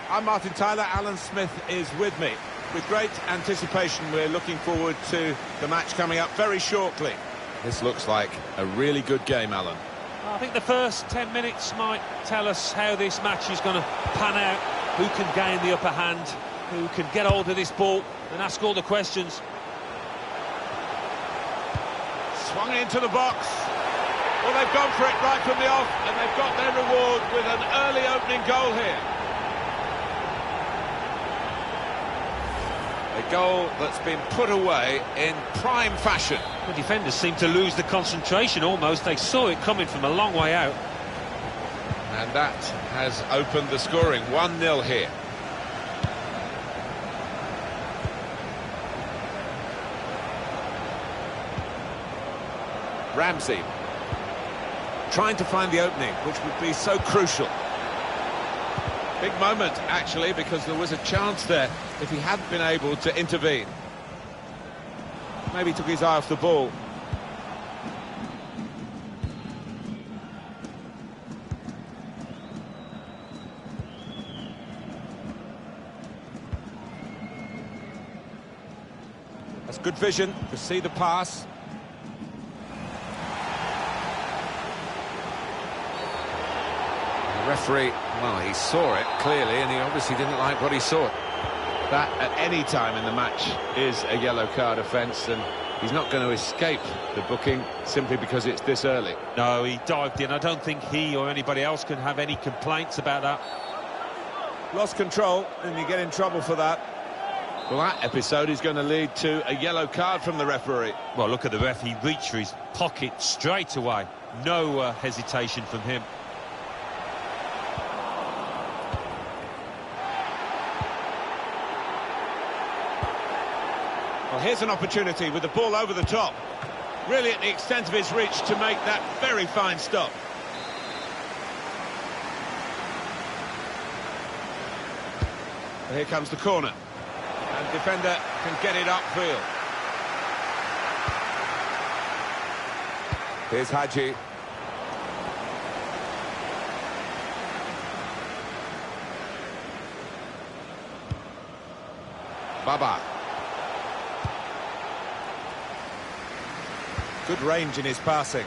I'm Martin Tyler. Alan Smith is with me. With great anticipation, we're looking forward to the match coming up very shortly. This looks like a really good game, Alan. I think the first 10 minutes might tell us how this match is going to pan out, who can gain the upper hand, who can get hold of this ball and ask all the questions. Swung into the box. Well, they've gone for it right from the off, and they've got their reward with an early opening goal here. A goal that's been put away in prime fashion. The defenders seem to lose the concentration almost. They saw it coming from a long way out. And that has opened the scoring. 1-0 here. Ramsey trying to find the opening, which would be so crucial. Big moment, actually, because there was a chance there if he hadn't been able to intervene. Maybe took his eye off the ball. That's good vision to see the pass. The referee, well, he saw it clearly, and he obviously didn't like what he saw. That at any time in the match is a yellow card offence, and he's not going to escape the booking simply because it's this early. No, he dived in. I don't think he or anybody else can have any complaints about that. Lost control, and you get in trouble for that. Well, that episode is going to lead to a yellow card from the referee. Well, look at the ref. He reached for his pocket straight away. No hesitation from him. Well, here's an opportunity with the ball over the top. Really at the extent of his reach to make that very fine stop. And here comes the corner. And defender can get it upfield. Here's Hadji. Baba. Good range in his passing.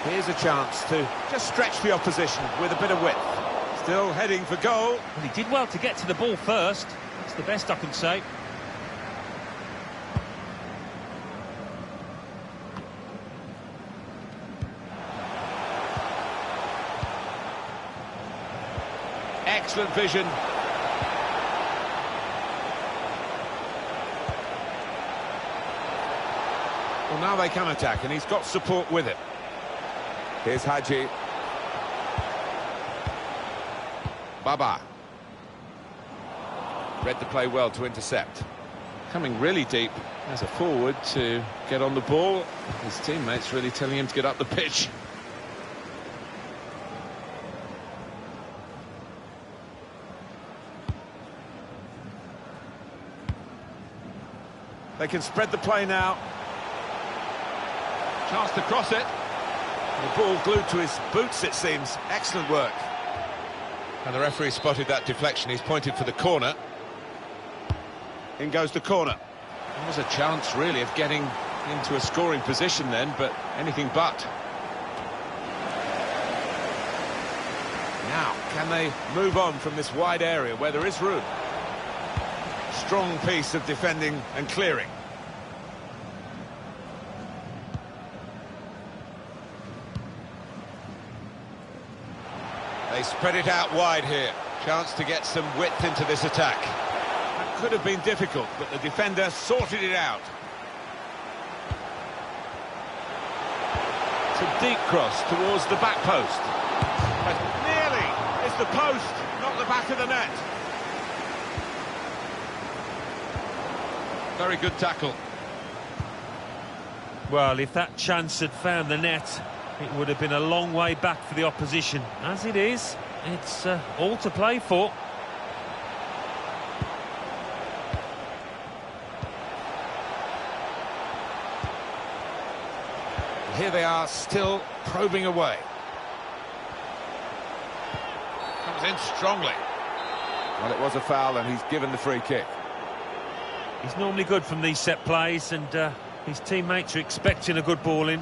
Here's a chance to just stretch the opposition with a bit of width. Still heading for goal. Well, he did well to get to the ball first. That's the best I can say. Excellent vision. Well, now they can attack, and he's got support with it. Here's Hadji. Baba. Read the play well to intercept. Coming really deep as a forward to get on the ball. His teammates really telling him to get up the pitch. They can spread the play now. Chance to cross it. The ball glued to his boots, it seems. Excellent work. And the referee spotted that deflection. He's pointed for the corner. In goes the corner. There was a chance, really, of getting into a scoring position then, but anything but. Now, can they move on from this wide area where there is room? Strong piece of defending and clearing. They spread it out wide here. Chance to get some width into this attack. That could have been difficult, but the defender sorted it out. It's a deep cross towards the back post. But nearly. It's the post, not the back of the net. Very good tackle. Well, if that chance had found the net, it would have been a long way back for the opposition. As it is, it's all to play for. Here they are, still probing away. Comes in strongly. Well, it was a foul, and he's given the free kick. He's normally good from these set plays, and his teammates are expecting a good ball in.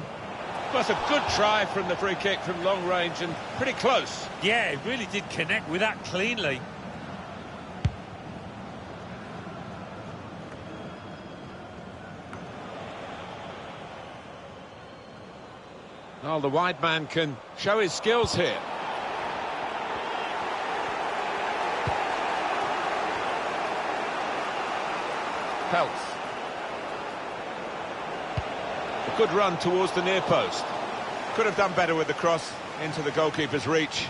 Well, it's a good try from the free kick from long range and pretty close. Yeah, he really did connect with that cleanly. Well, the wide man can show his skills here. Pelts. A good run towards the near post. Could have done better with the cross into the goalkeeper's reach.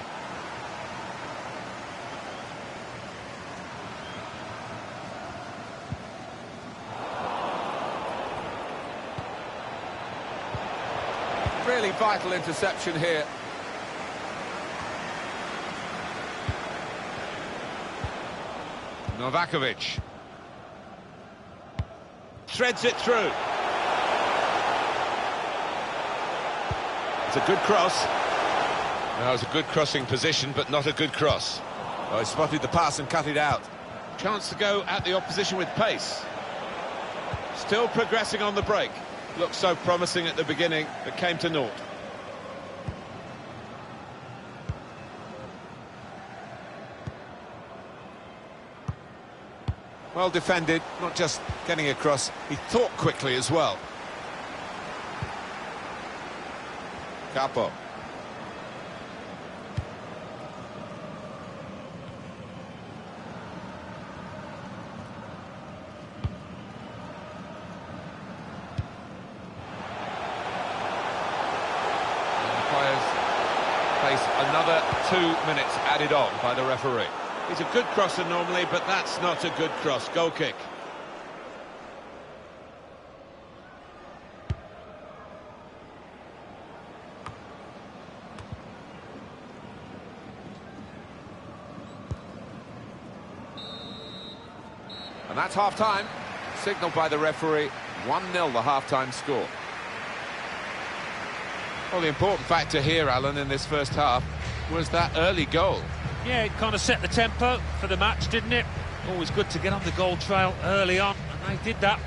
Really vital interception here. Novakovic. Threads it through. It's a good cross. That was a good crossing position, but not a good cross. Oh, he spotted the pass and cut it out. Chance to go at the opposition with pace. Still progressing on the break. Looked so promising at the beginning, but came to naught. Well defended, not just getting across, he thought quickly as well. Capo. 2 minutes added on by the referee. He's a good crosser normally, but that's not a good cross. Goal kick. And that's half-time. Signalled by the referee. 1-0 the half-time score. Well, the important factor here, Alan, in this first half was that early goal. Yeah, it kind of set the tempo for the match, didn't it? Always good to get on the goal trail early on, and they did that.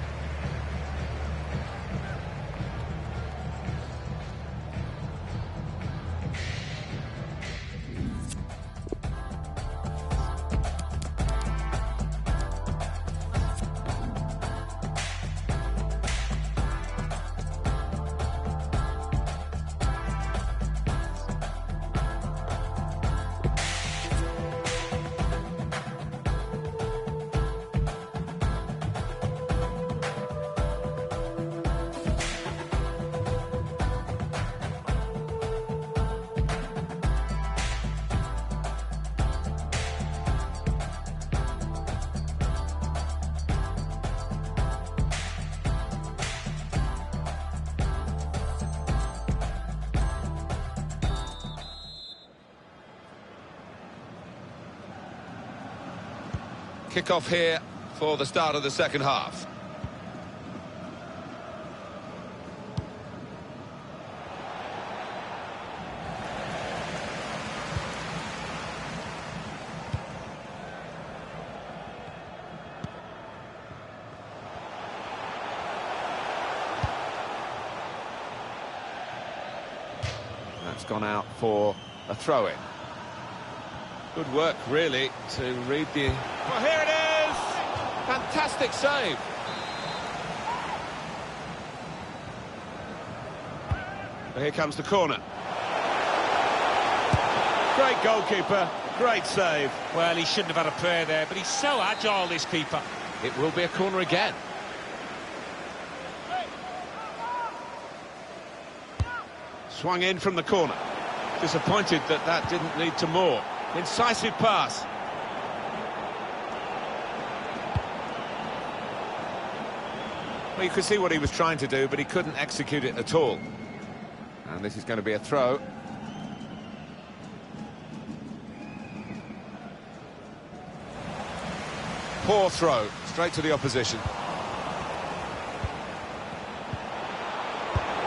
Kick-off here for the start of the second half. That's gone out for a throw-in. Good work, really, to read the... Well, here it is! Fantastic save. Well, here comes the corner. Great goalkeeper, great save. Well, he shouldn't have had a prayer there, but he's so agile, this keeper. It will be a corner again. Swung in from the corner. Disappointed that that didn't lead to more. Incisive pass. Well, you could see what he was trying to do, but he couldn't execute it at all. And this is going to be a throw. Poor throw, straight to the opposition.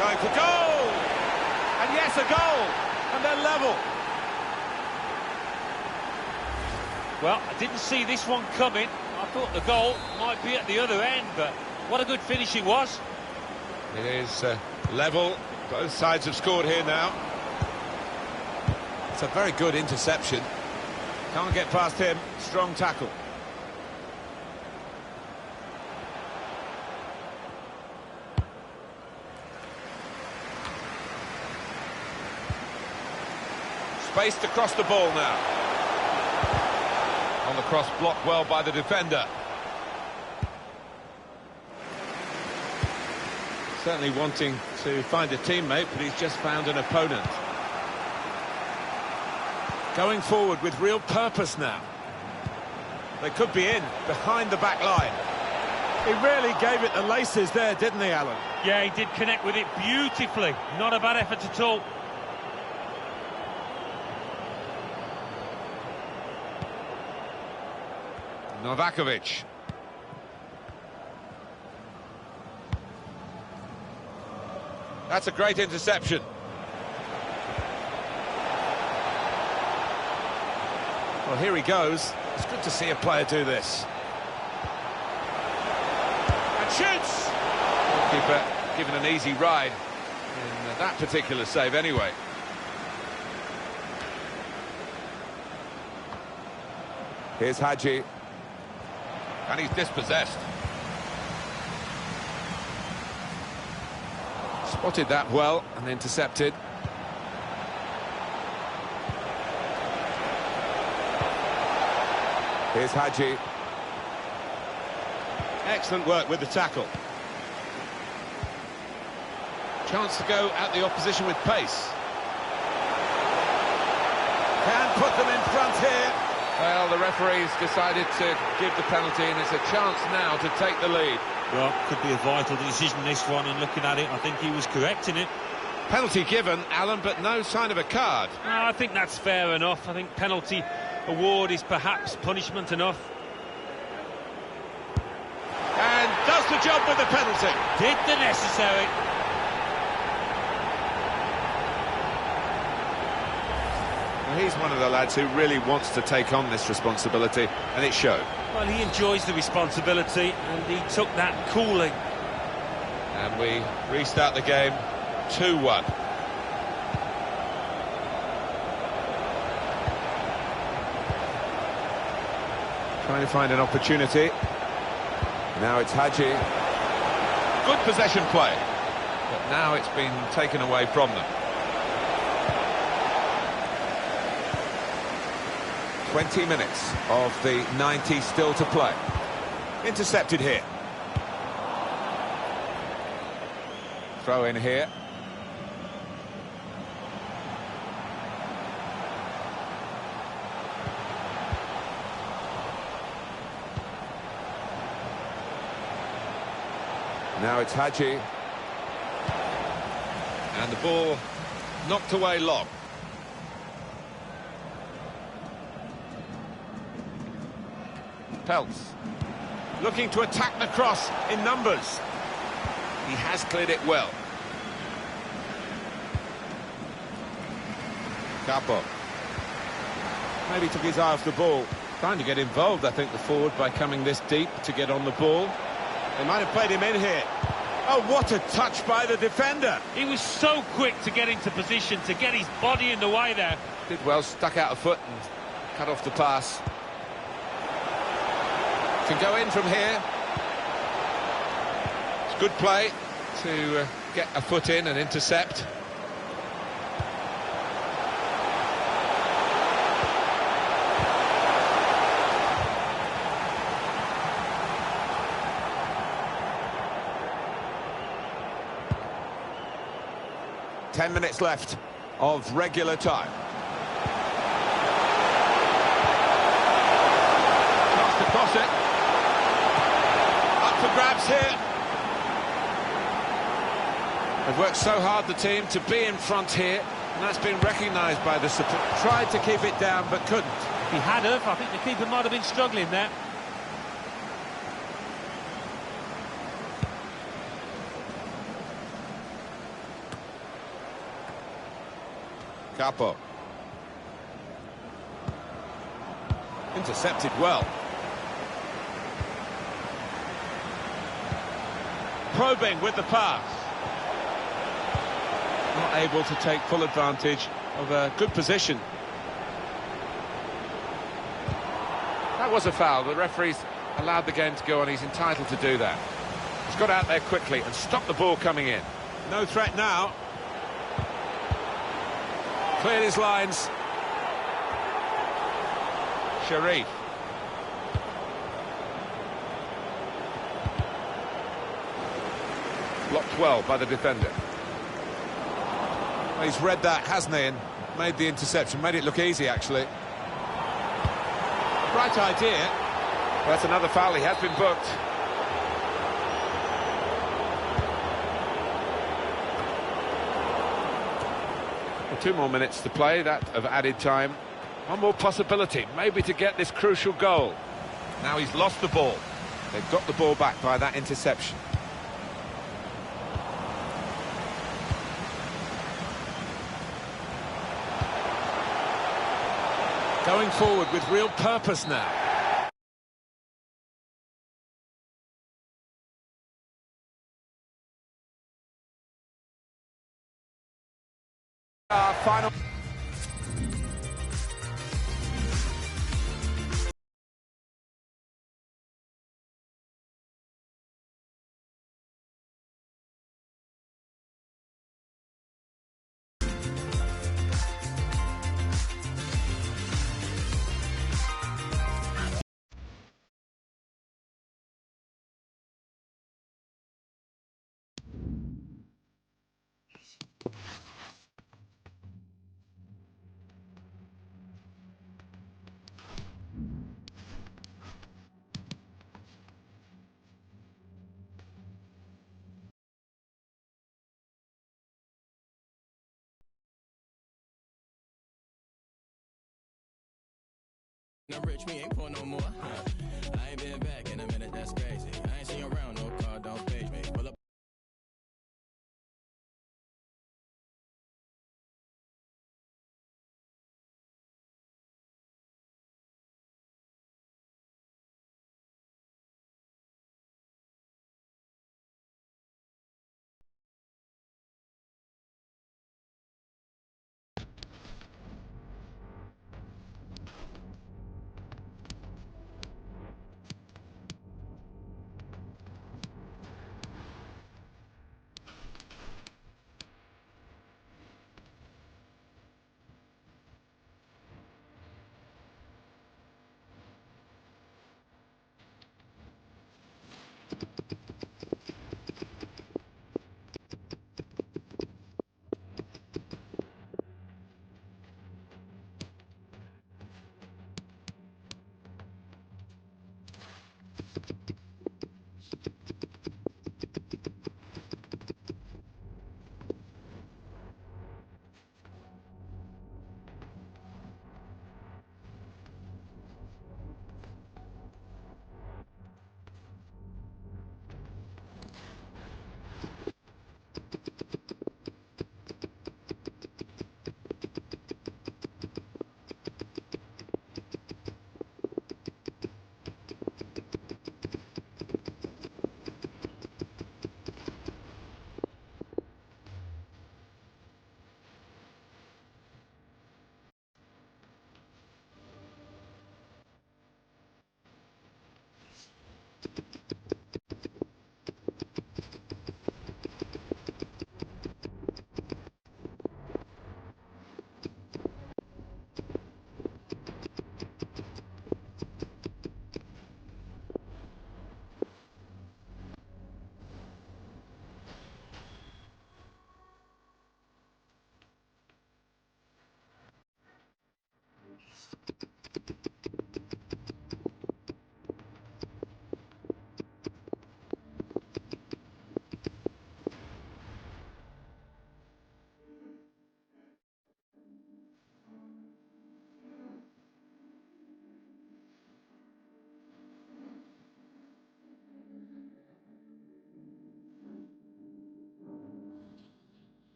Going for goal! And yes, a goal! And they're level. Well, I didn't see this one coming. I thought the goal might be at the other end, but what a good finish it was. It is level. Both sides have scored here now. It's a very good interception. Can't get past him. Strong tackle. Spaced across the ball now. On the cross, blocked well by the defender. Certainly wanting to find a teammate, but he's just found an opponent. Going forward with real purpose now. They could be in, behind the back line. He really gave it the laces there, didn't he, Alan? Yeah, he did connect with it beautifully. Not a bad effort at all. Novakovic. That's a great interception. Well, here he goes. It's good to see a player do this. And shoots! Goalkeeper given an easy ride in that particular save anyway. Here's Hadji. And he's dispossessed. Spotted that well and intercepted. Here's Hadji. Excellent work with the tackle. Chance to go at the opposition with pace. Can front here. Well, the referee's decided to give the penalty, and it's a chance now to take the lead. Well, could be a vital decision, this one, and looking at it, I think he was correct in it. Penalty given, Alan, but no sign of a card. No, I think that's fair enough. I think penalty award is perhaps punishment enough. And does the job with the penalty. Did the necessary. Well, he's one of the lads who really wants to take on this responsibility, and it showed. Well, he enjoys the responsibility, and he took that coolly. And we restart the game 2-1. Trying to find an opportunity. Now it's Hadji. Good possession play, but now it's been taken away from them. 20 minutes of the 90 still to play. Intercepted here. Throw in here. Now it's Hadji. And the ball knocked away long. Peltz. Looking to attack the cross in numbers. He has cleared it well. Capo. Maybe took his eye off the ball. Trying to get involved, I think, the forward by coming this deep to get on the ball. They might have played him in here. Oh, what a touch by the defender. He was so quick to get into position, to get his body in the way there. Did well, stuck out a foot and cut off the pass. Can go in from here. It's good play to get a foot in and intercept. Ten minutes left of regular time. Chance to cross it. Up for grabs here. They've worked so hard, the team, to be in front here, and that's been recognised by the support. Tried to keep it down, but couldn't. If he had have, I think the keeper might have been struggling there. Capo. Intercepted well. Probing with the pass. Not able to take full advantage of a good position. That was a foul. The referee's allowed the game to go on. He's entitled to do that. He's got out there quickly and stopped the ball coming in. No threat now. Cleared his lines. Sharif. Blocked well by the defender. Well, he's read that, hasn't he, and made the interception. Made it look easy, actually. Right idea. That's another foul. He has been booked. Well, 2 more minutes to play, that of added time. One more possibility, maybe to get this crucial goal. Now he's lost the ball. They've got the ball back by that interception. Going forward with real purpose now. Our final... I'm rich, we ain't poor no more. I ain't been back in a minute, that's crazy. I ain't seen you around, no car, don't page me. Pull up.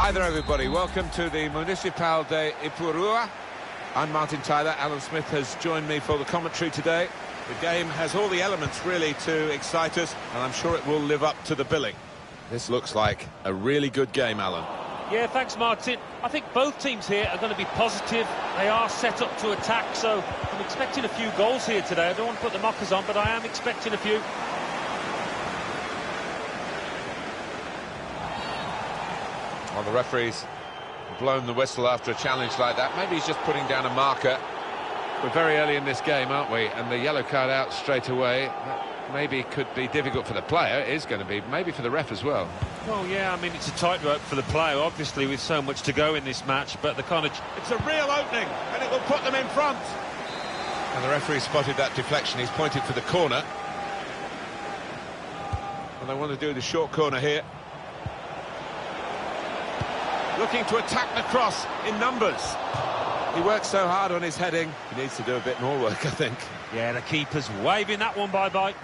Hi there, everybody. Welcome to the Municipal de Ipurua. I'm Martin Tyler. Alan Smith has joined me for the commentary today. The game has all the elements, really, to excite us, and I'm sure it will live up to the billing. This looks like a really good game, Alan. Yeah, thanks, Martin. I think both teams here are going to be positive. They are set up to attack, so I'm expecting a few goals here today. I don't want to put the knockers on, but I am expecting a few. Well, the referee's blown the whistle after a challenge like that. Maybe he's just putting down a marker. We're very early in this game, aren't we? And the yellow card out straight away, that maybe could be difficult for the player. It is going to be, maybe for the ref as well. Well, yeah, I mean, it's a tightrope for the player, obviously, with so much to go in this match, but the kind of... It's a real opening, and it will put them in front. And the referee spotted that deflection. He's pointed for the corner. And they want to do the short corner here. Looking to attack the cross in numbers. He works so hard on his heading. He needs to do a bit more work, I think. Yeah, the keeper's waving that one bye-bye.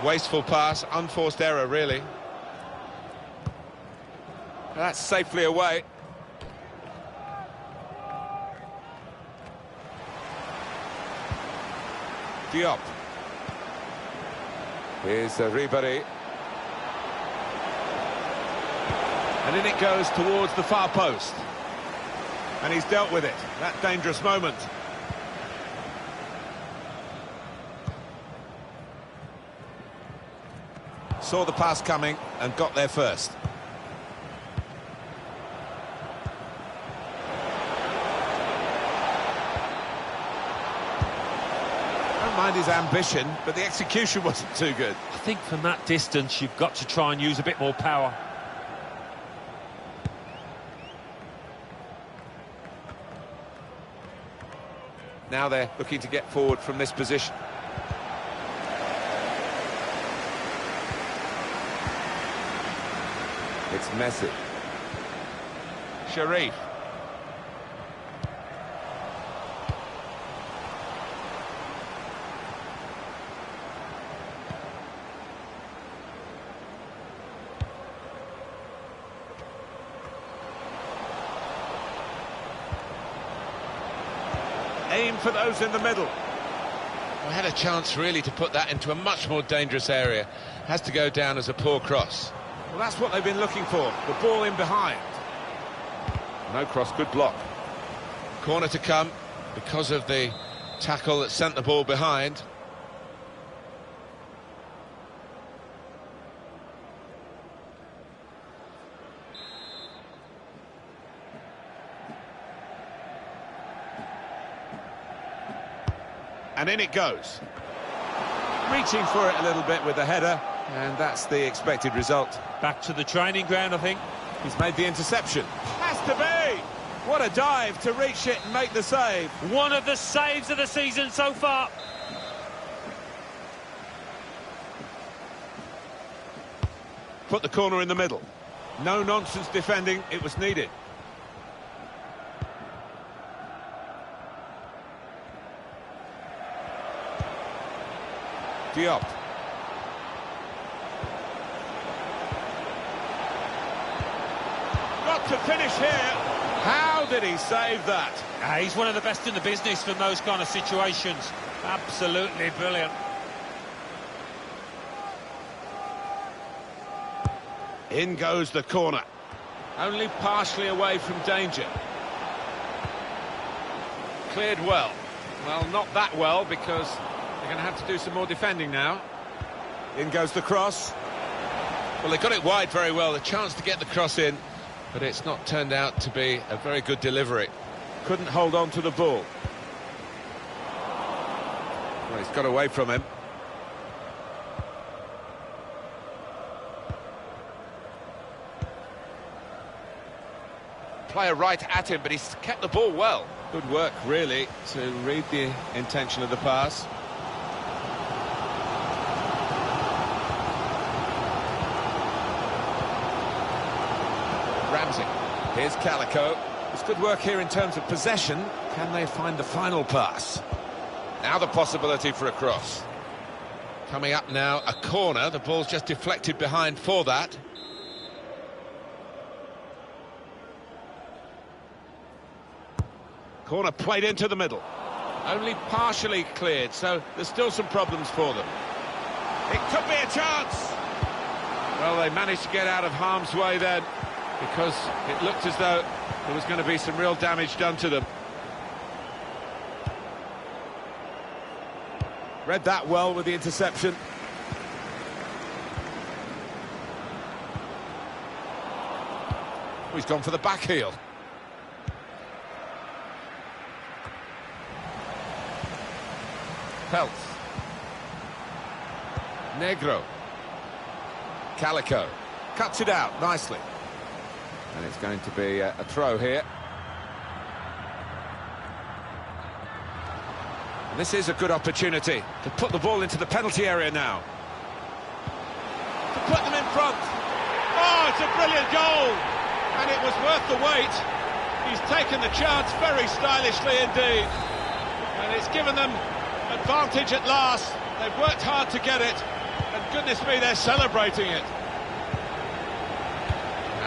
Wasteful pass, unforced error, really. That's safely away. Diop. Here's Ribéry. And in it goes towards the far post. And he's dealt with it. That dangerous moment. Saw the pass coming and got there first. Mind his ambition, but the execution wasn't too good. I think from that distance, you've got to try and use a bit more power. Now they're looking to get forward from this position. It's Messi. Sharif. Aim for those in the middle. We had a chance really to put that into a much more dangerous area. Has to go down as a poor cross. Well, that's what they've been looking for. The ball in behind. No cross, good block. Corner to come because of the tackle that sent the ball behind. And in it goes. Reaching for it a little bit with the header, and that's the expected result. Back to the training ground, I think. He's made the interception. Has to be! What a dive to reach it and make the save. One of the saves of the season so far. Put the corner in the middle. No nonsense defending, it was needed. Diop. Got to finish here. How did he save that? He's one of the best in the business from those kind of situations. Absolutely brilliant. In goes the corner. Only partially away from danger. Cleared well. Well, not that well, because they're going to have to do some more defending now. In goes the cross. Well, they got it wide very well, a chance to get the cross in, but it's not turned out to be a very good delivery. Couldn't hold on to the ball. Well, he's got away from him. Player right at him, but he's kept the ball well. Good work, really, to read the intention of the pass. Ramsey. Here's Calico. It's good work here in terms of possession. Can they find the final pass? Now the possibility for a cross. Coming up now, a corner. The ball's just deflected behind for that. Corner played into the middle. Only partially cleared, so there's still some problems for them. It could be a chance. Well, they managed to get out of harm's way then, because it looked as though there was going to be some real damage done to them. Read that well with the interception. Oh, he's gone for the back heel. Peltz. Negro. Calico. Cuts it out nicely. And it's going to be a throw here. And this is a good opportunity to put the ball into the penalty area now. To put them in front. Oh, it's a brilliant goal! And it was worth the wait. He's taken the chance very stylishly indeed. And it's given them advantage at last. They've worked hard to get it. And goodness me, they're celebrating it.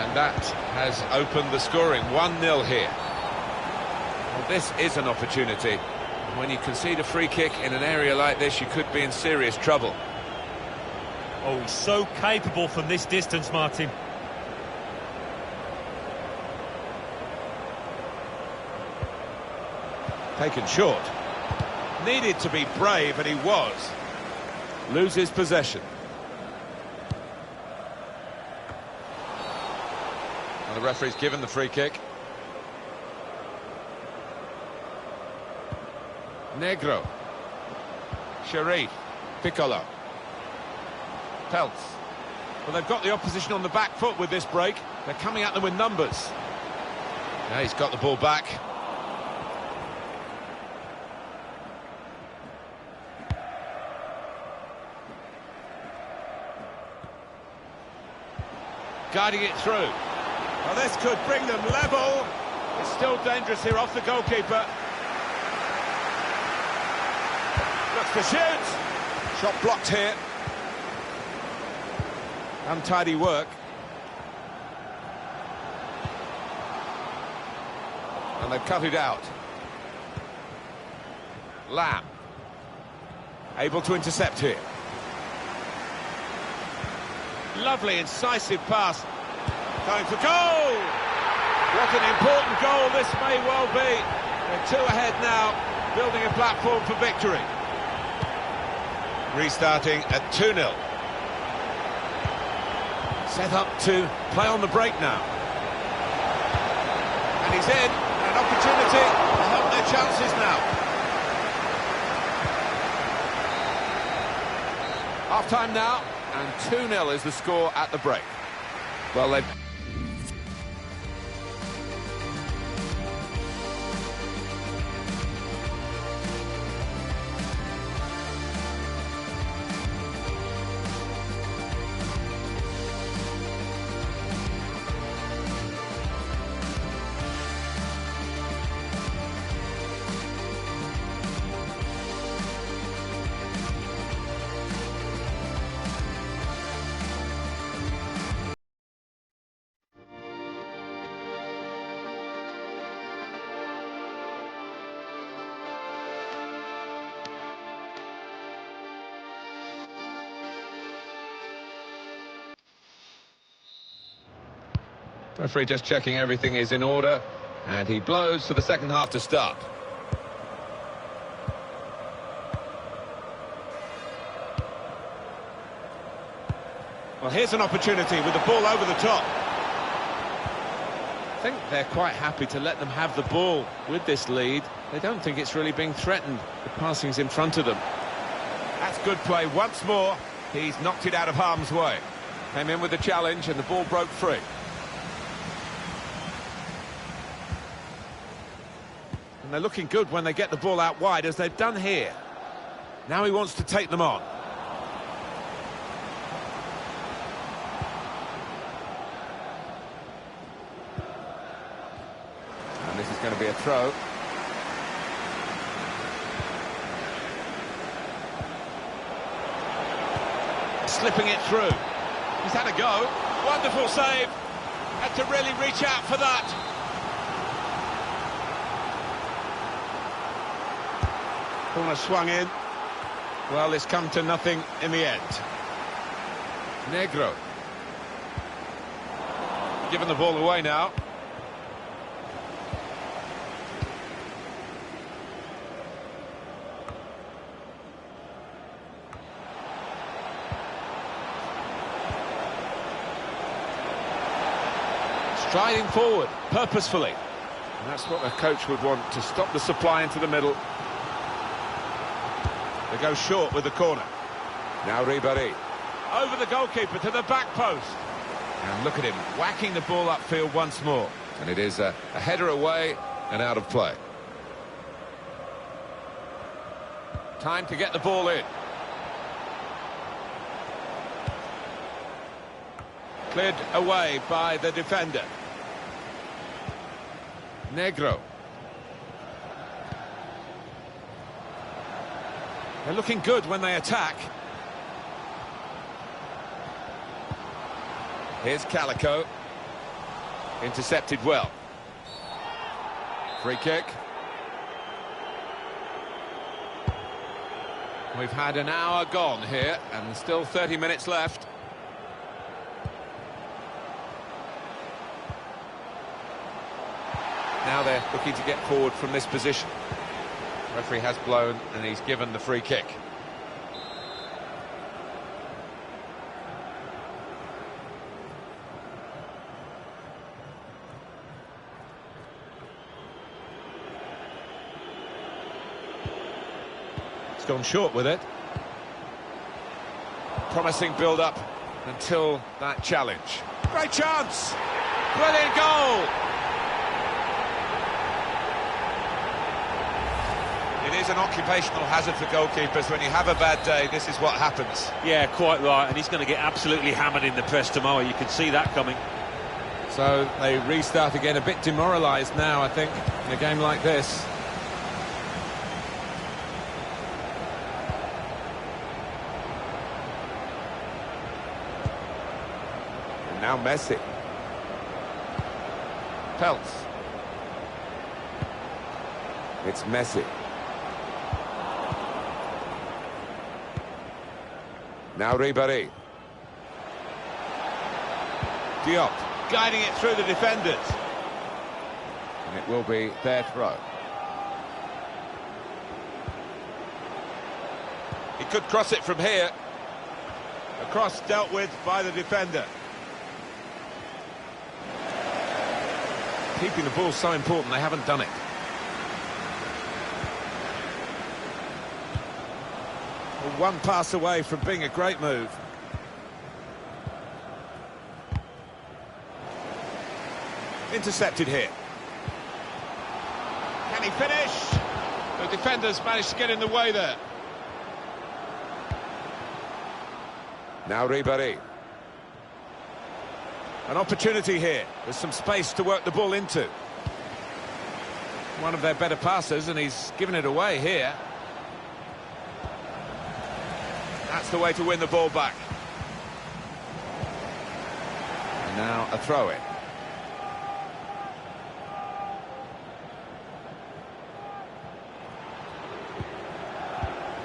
And that has opened the scoring. 1-0 here. Well, this is an opportunity. When you concede a free kick in an area like this, you could be in serious trouble. Oh, he's so capable from this distance, Martin. Taken short. Needed to be brave, and he was. Loses possession. And the referee's given the free kick. Negro. Sharif. Piccolo. Peltz. Well, they've got the opposition on the back foot with this break. They're coming at them with numbers. Now he's got the ball back. Guiding it through. Well, this could bring them level. It's still dangerous here off the goalkeeper. Looks to shoot. Shot blocked here. Untidy work. And they've cut it out. Lamb. Able to intercept here. Lovely, incisive pass. Going for goal! What an important goal this may well be. They're two ahead now, building a platform for victory. Restarting at 2-0. Set up to play on the break now. And he's in. An opportunity to help their chances now. Half-time now, and 2-0 is the score at the break. Well, they've... Referee just checking everything is in order, and he blows for the second half to start. Well, here's an opportunity with the ball over the top. I think they're quite happy to let them have the ball with this lead. They don't think it's really being threatened. The passing's in front of them. That's good play once more. He's knocked it out of harm's way. Came in with the challenge and the ball broke free. And they're looking good when they get the ball out wide, as they've done here. Now he wants to take them on. And this is going to be a throw. slipping it through. He's had a go. Wonderful save. Had to really reach out for that. Corner swung in. Well, it's come to nothing in the end. Negro. Giving the ball away now. Striding forward, purposefully. And that's what a coach would want, to stop the supply into the middle. They go short with the corner. Now Ribéry. Over the goalkeeper to the back post. And look at him, whacking the ball upfield once more. And it is a header away and out of play. Time to get the ball in. Cleared away by the defender. Negro. They're looking good when they attack. Here's Calico. Intercepted well. Free kick. We've had an hour gone here and still 30 minutes left. Now they're looking to get forward from this position. Referee has blown and he's given the free kick. It's gone short with it. Promising build-up until that challenge. Great chance! Brilliant goal! It is an occupational hazard for goalkeepers. When you have a bad day, this is what happens. Yeah, quite right, and he's going to get absolutely hammered in the press tomorrow. You can see that coming. So they restart again, a bit demoralised now, I think, in a game like this. And now Messi. Peltz. It's Messi. Now Ribéry. Diop guiding it through the defenders. And it will be their throw. He could cross it from here. A cross dealt with by the defender. Keeping the ball so important, they haven't done it. One pass away from being a great move. Intercepted here. Can he finish? The defenders managed to get in the way there. Now Ribéry. An opportunity here. There's some space to work the ball into. One of their better passers, and he's given it away here. That's the way to win the ball back. And now a throw-in.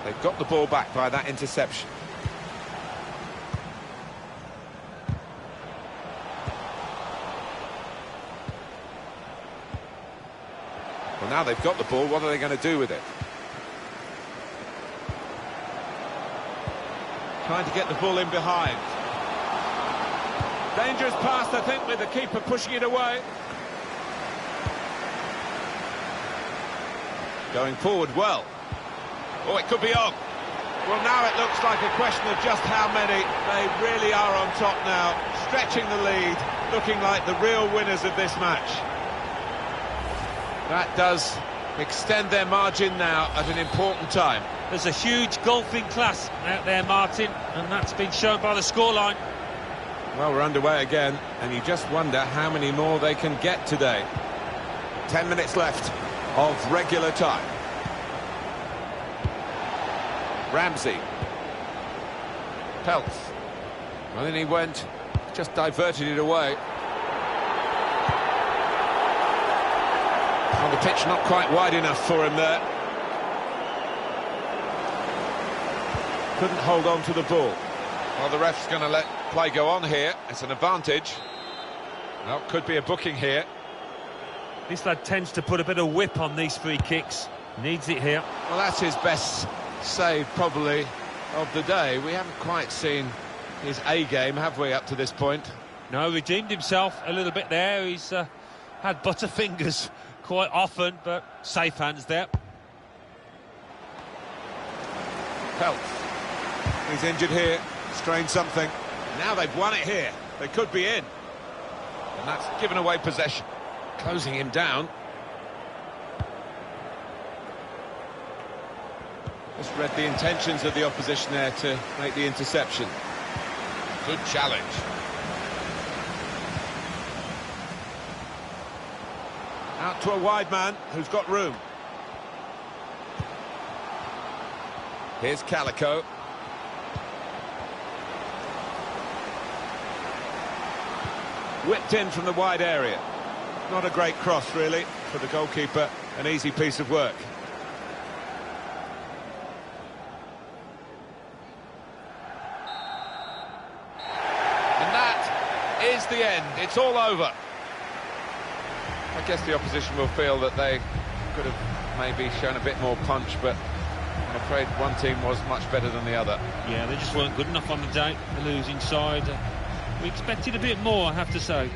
They've got the ball back by that interception. Well, now they've got the ball, what are they going to do with it? Trying to get the ball in behind. Dangerous pass, I think, with the keeper pushing it away. Going forward well. Oh, it could be on. Well, now it looks like a question of just how many. They really are on top now, stretching the lead, looking like the real winners of this match. That does extend their margin now at an important time. There's a huge golfing class out there, Martin, and that's been shown by the scoreline. Well, we're underway again, and you just wonder how many more they can get today. 10 minutes left of regular time. Ramsey. Peltz. Well, then he went, just diverted it away. Well, the pitch not quite wide enough for him there. Couldn't hold on to the ball. Well, the ref's going to let play go on here. It's an advantage. Well, could be a booking here. This lad tends to put a bit of whip on these free kicks. Needs it here. Well, that's his best save, probably, of the day. We haven't quite seen his A game, have we, up to this point? No, redeemed himself a little bit there. He's had butterfingers quite often, but safe hands there. Peltz. He's injured here, strained something. Now they've won it here. They could be in. And that's given away possession. Closing him down. Just read the intentions of the opposition there to make the interception. Good challenge. Out to a wide man who's got room. Here's Calico. Whipped in from the wide area. Not a great cross, really, for the goalkeeper. An easy piece of work. And that is the end. It's all over. I guess the opposition will feel that they could have maybe shown a bit more punch, but I'm afraid one team was much better than the other. Yeah, they just weren't good enough on the day. The losing side. We expected a bit more, I have to say.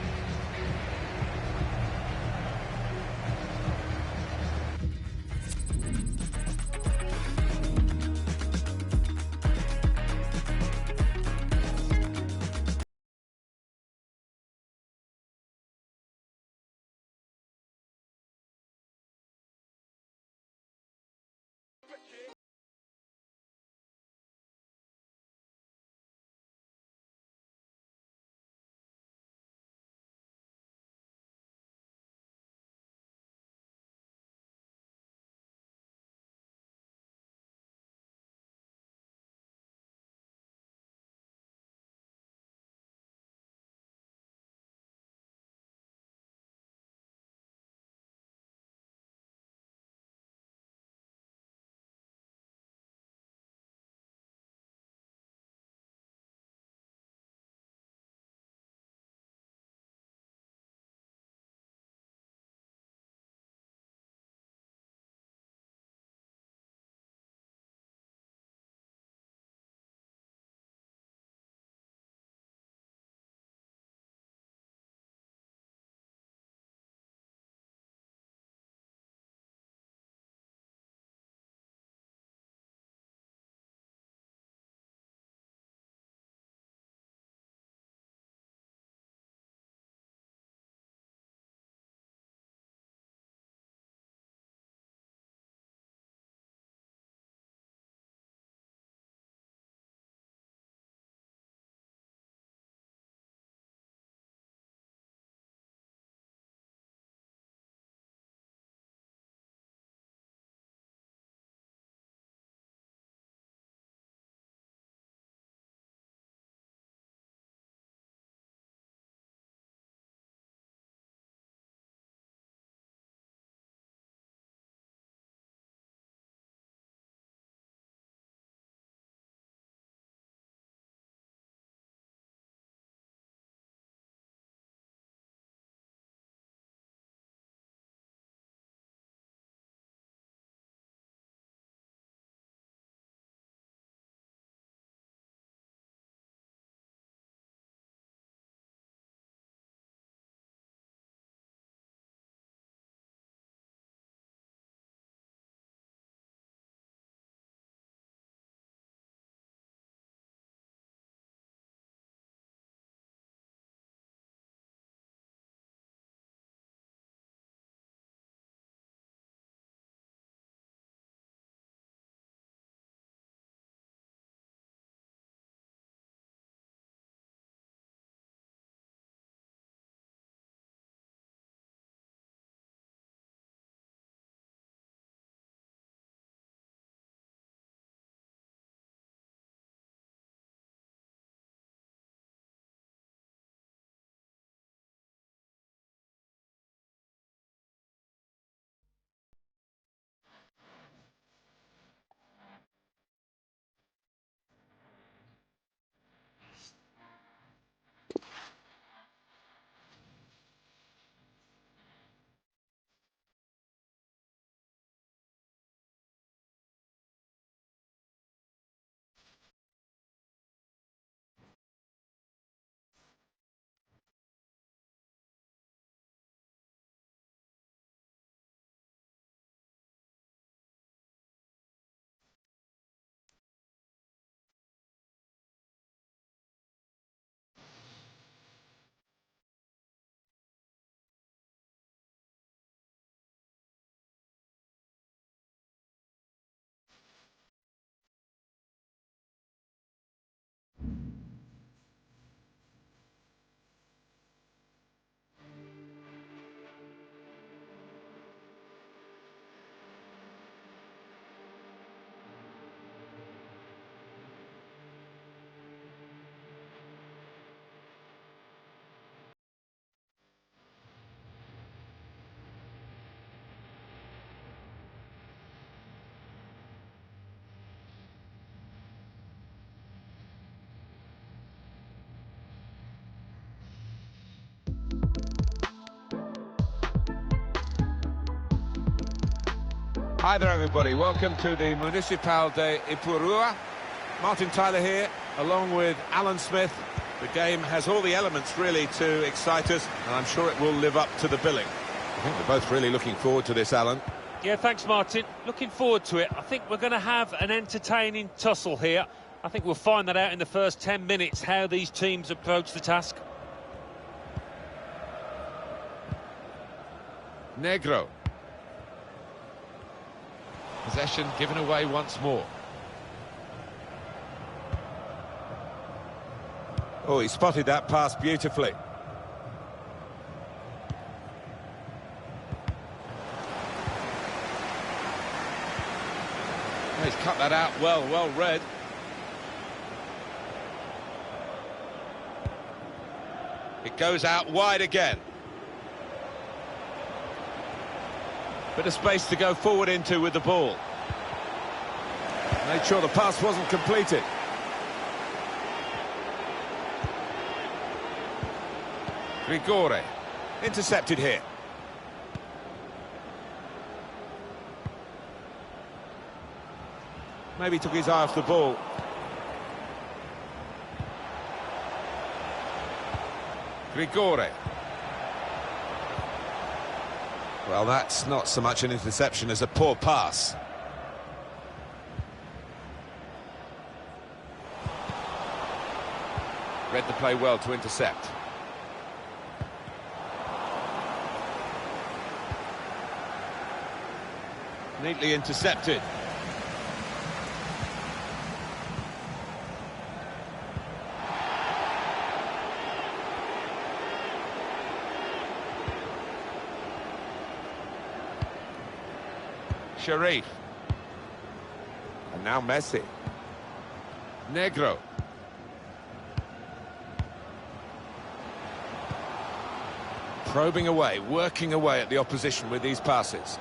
Hi there, everybody. Welcome to the Municipal de Ipurua. Martin Tyler here, along with Alan Smith. The game has all the elements, really, to excite us, and I'm sure it will live up to the billing. I think we're both really looking forward to this, Alan. Yeah, thanks, Martin. Looking forward to it. I think we're going to have an entertaining tussle here. I think we'll find that out in the first 10 minutes, how these teams approach the task. Negro. Possession given away once more. Oh, he spotted that pass beautifully. He's cut that out well read. It goes out wide again. Bit of space to go forward into with the ball. Made sure the pass wasn't completed. Grigore, intercepted here. Maybe took his eye off the ball. Grigore. Well, that's not so much an interception as a poor pass. Read the play well to intercept. Neatly intercepted. Sharif. And now Messi. Negro. Probing away, working away at the opposition with these passes.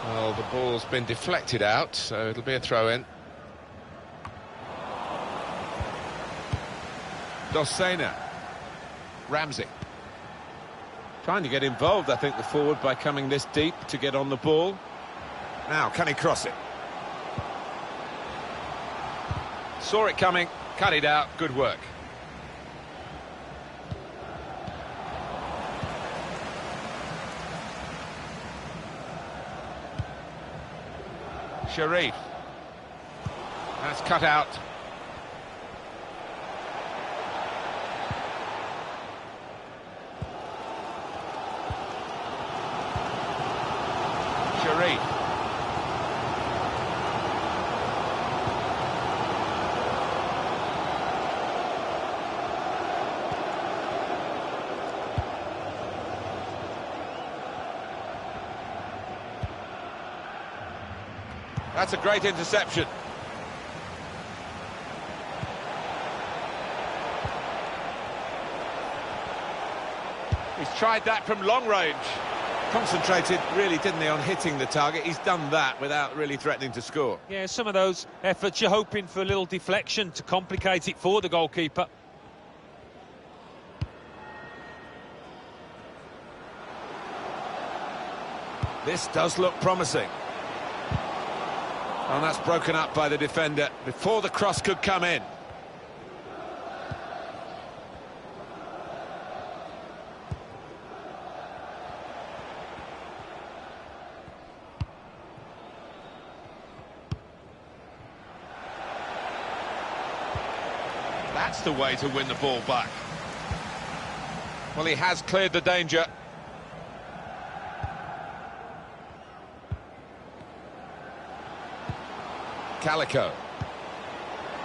Well, the ball's been deflected out, so it'll be a throw-in. Dosena. Ramsey. Trying to get involved, I think, the forward by coming this deep to get on the ball. Now, can he cross it? Saw it coming, cut it out, good work. Sharif. That's cut out. Sharif. That's a great interception. He's tried that from long range. Concentrated, really, didn't he, on hitting the target? He's done that without really threatening to score. Yeah, some of those efforts, you're hoping for a little deflection to complicate it for the goalkeeper. This does look promising. And that's broken up by the defender before the cross could come in. That's the way to win the ball back. Well, he has cleared the danger. Calico.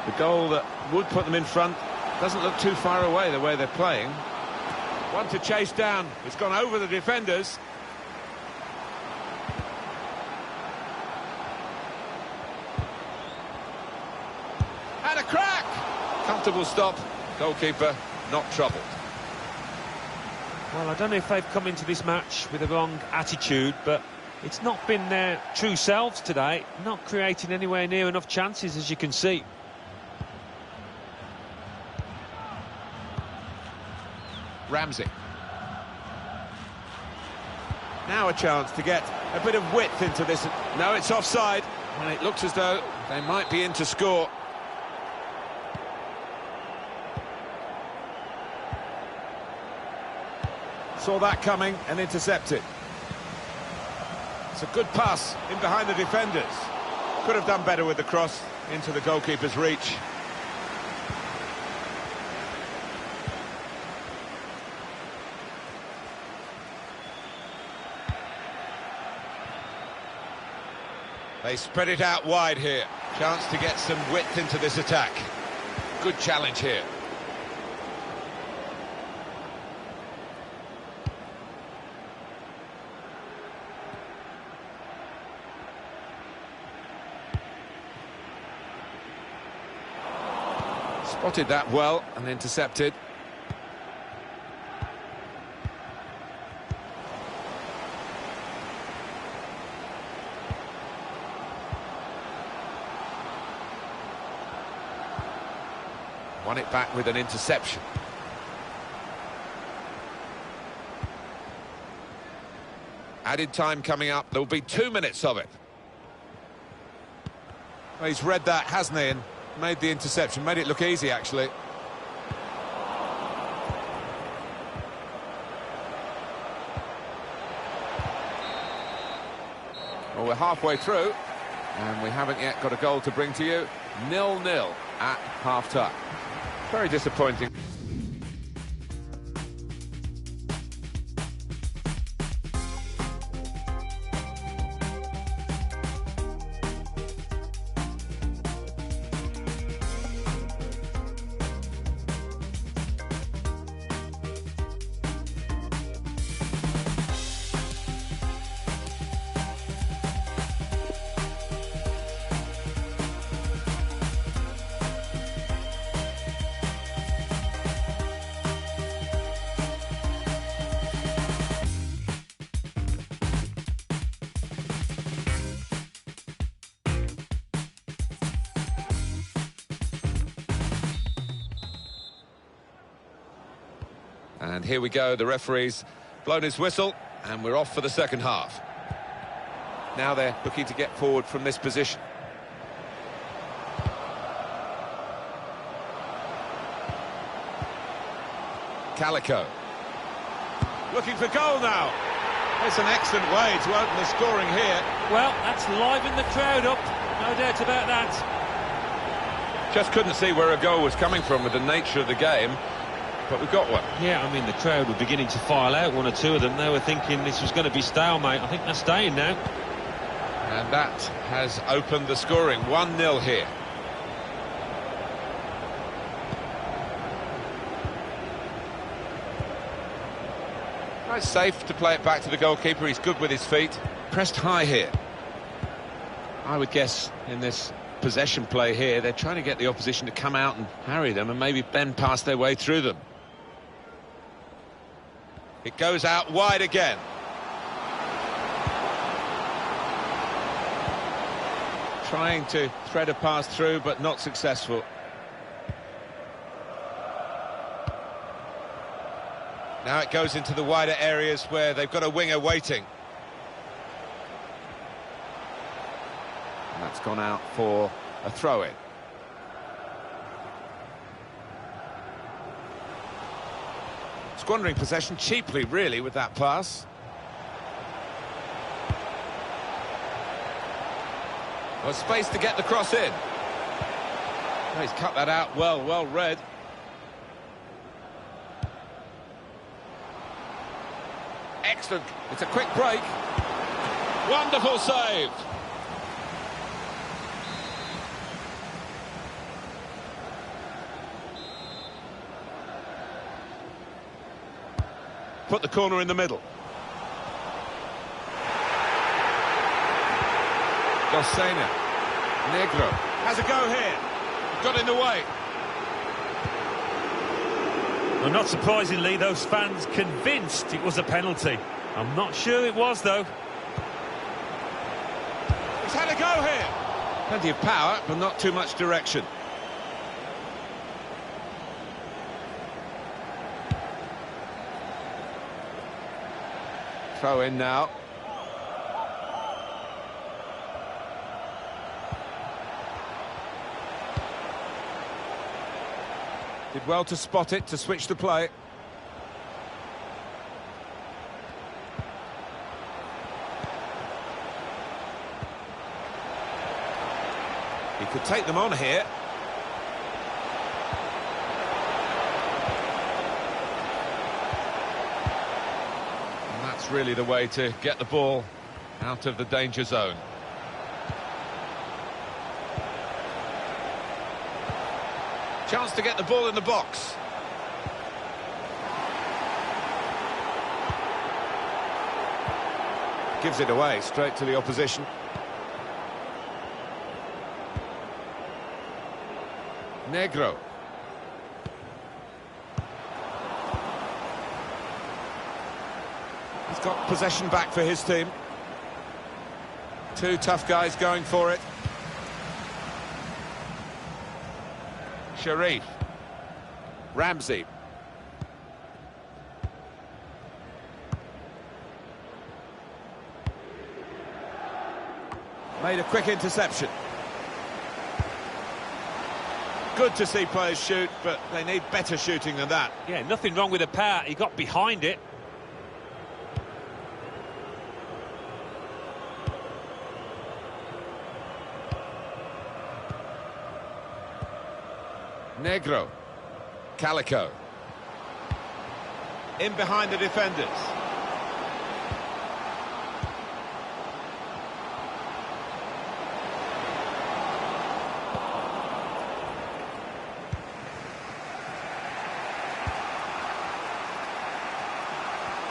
The goal that would put them in front doesn't look too far away the way they're playing. One to chase down. It's gone over the defenders. And a crack! Comfortable stop. Goalkeeper not troubled. Well, I don't know if they've come into this match with the wrong attitude, but it's not been their true selves today, not creating anywhere near enough chances, as you can see. Ramsey. Now a chance to get a bit of width into this. No, it's offside, and it looks as though they might be in to score. Saw that coming and intercepted. It's a good pass in behind the defenders. Could have done better with the cross into the goalkeeper's reach. They spread it out wide here. Chance to get some width into this attack. Good challenge here. Spotted that well and intercepted. Won it back with an interception. Added time coming up. There will be 2 minutes of it. Well, he's read that, hasn't he? And made the interception. Made it look easy, actually. Well, we're halfway through, and we haven't yet got a goal to bring to you. 0-0 at half-time. Very disappointing. And here we go, the referee's blown his whistle, and we're off for the second half. Now they're looking to get forward from this position. Calico. Looking for goal now. It's an excellent way to open the scoring here. Well, that's livened the crowd up, no doubt about that. Just couldn't see where a goal was coming from with the nature of the game. But we've got one. Yeah, I mean, the crowd were beginning to file out, one or two of them. They were thinking this was going to be stalemate. I think they're staying now. And that has opened the scoring. 1-0 here. It's safe to play it back to the goalkeeper. He's good with his feet. Pressed high here. I would guess in this possession play here, they're trying to get the opposition to come out and harry them and maybe bend past their way through them. It goes out wide again. Trying to thread a pass through, but not successful. Now it goes into the wider areas where they've got a winger waiting. And that's gone out for a throw-in. Squandering possession cheaply, really, with that pass. Well, space to get the cross in. Oh, he's cut that out well read. Excellent. It's a quick break. Wonderful save. Put the corner in the middle. Dosena. Negro. Has a go here. Got in the way. Well, not surprisingly, those fans convinced it was a penalty. I'm not sure it was, though. He's had a go here. Plenty of power, but not too much direction. Throw in now. Did well to spot it, to switch the play. He could take them on here. And that's really the way to get the ball out of the danger zone. Chance to get the ball in the box. Gives it away straight to the opposition. Negro. He's got possession back for his team. Two tough guys going for it. Sharif. Ramsey. Made a quick interception. Good to see players shoot, but they need better shooting than that. Yeah, nothing wrong with the power. He got behind it. Negro. Calico. In behind the defenders.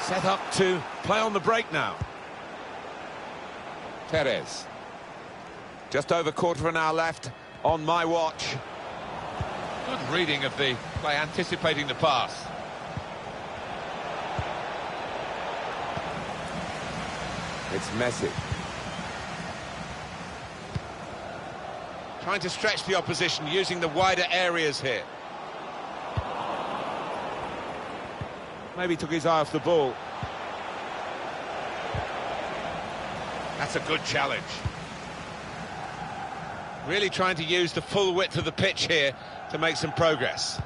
Set up to play on the break now. Perez. Just over quarter of an hour left on my watch. Good reading of the play, anticipating the pass. It's Messi. Trying to stretch the opposition, using the wider areas here. Maybe took his eye off the ball. That's a good challenge. Really trying to use the full width of the pitch here to make some progress.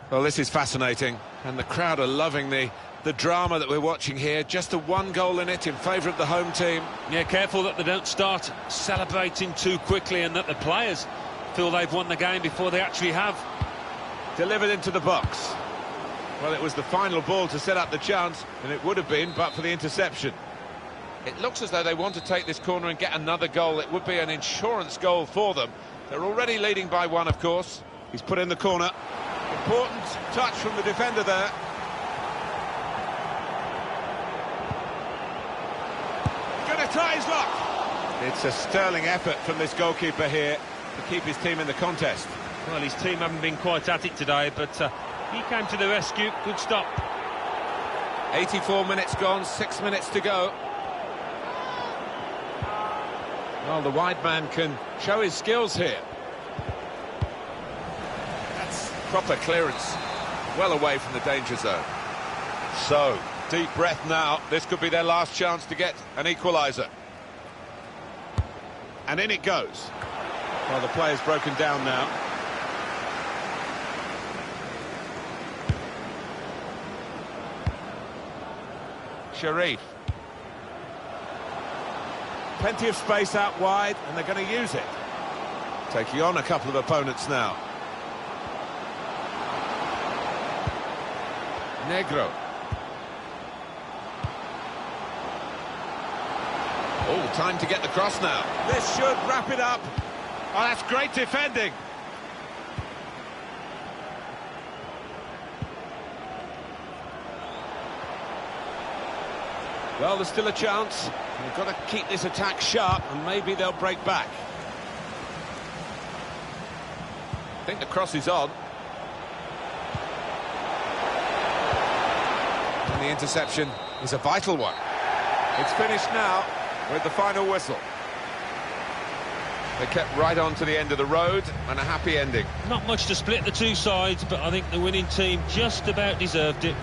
Well, this is fascinating, and the crowd are loving the drama that we're watching here. Just the one goal in it in favour of the home team. Yeah, careful that they don't start celebrating too quickly and that the players feel they've won the game before they actually have. Delivered into the box. Well, it was the final ball to set up the chance, and it would have been, but for the interception. It looks as though they want to take this corner and get another goal. It would be an insurance goal for them. They're already leading by one, of course. He's put in the corner. Important touch from the defender there. Gonna try his luck. It's a sterling effort from this goalkeeper here to keep his team in the contest. Well, his team haven't been quite at it today, but he came to the rescue. Good stop. 84 minutes gone, 6 minutes to go. Well, the wide man can show his skills here. That's proper clearance, well away from the danger zone. So, deep breath now. This could be their last chance to get an equaliser. And in it goes. Well, the player's broken down now. Sharif. Plenty of space out wide, and they're going to use it. Taking on a couple of opponents now. Negro. Oh, time to get the cross now. This should wrap it up. Oh, that's great defending. Well, there's still a chance. They've got to keep this attack sharp, and maybe they'll break back. I think the cross is on. And the interception is a vital one. It's finished now with the final whistle. They kept right on to the end of the road, and a happy ending. Not much to split the two sides, but I think the winning team just about deserved it.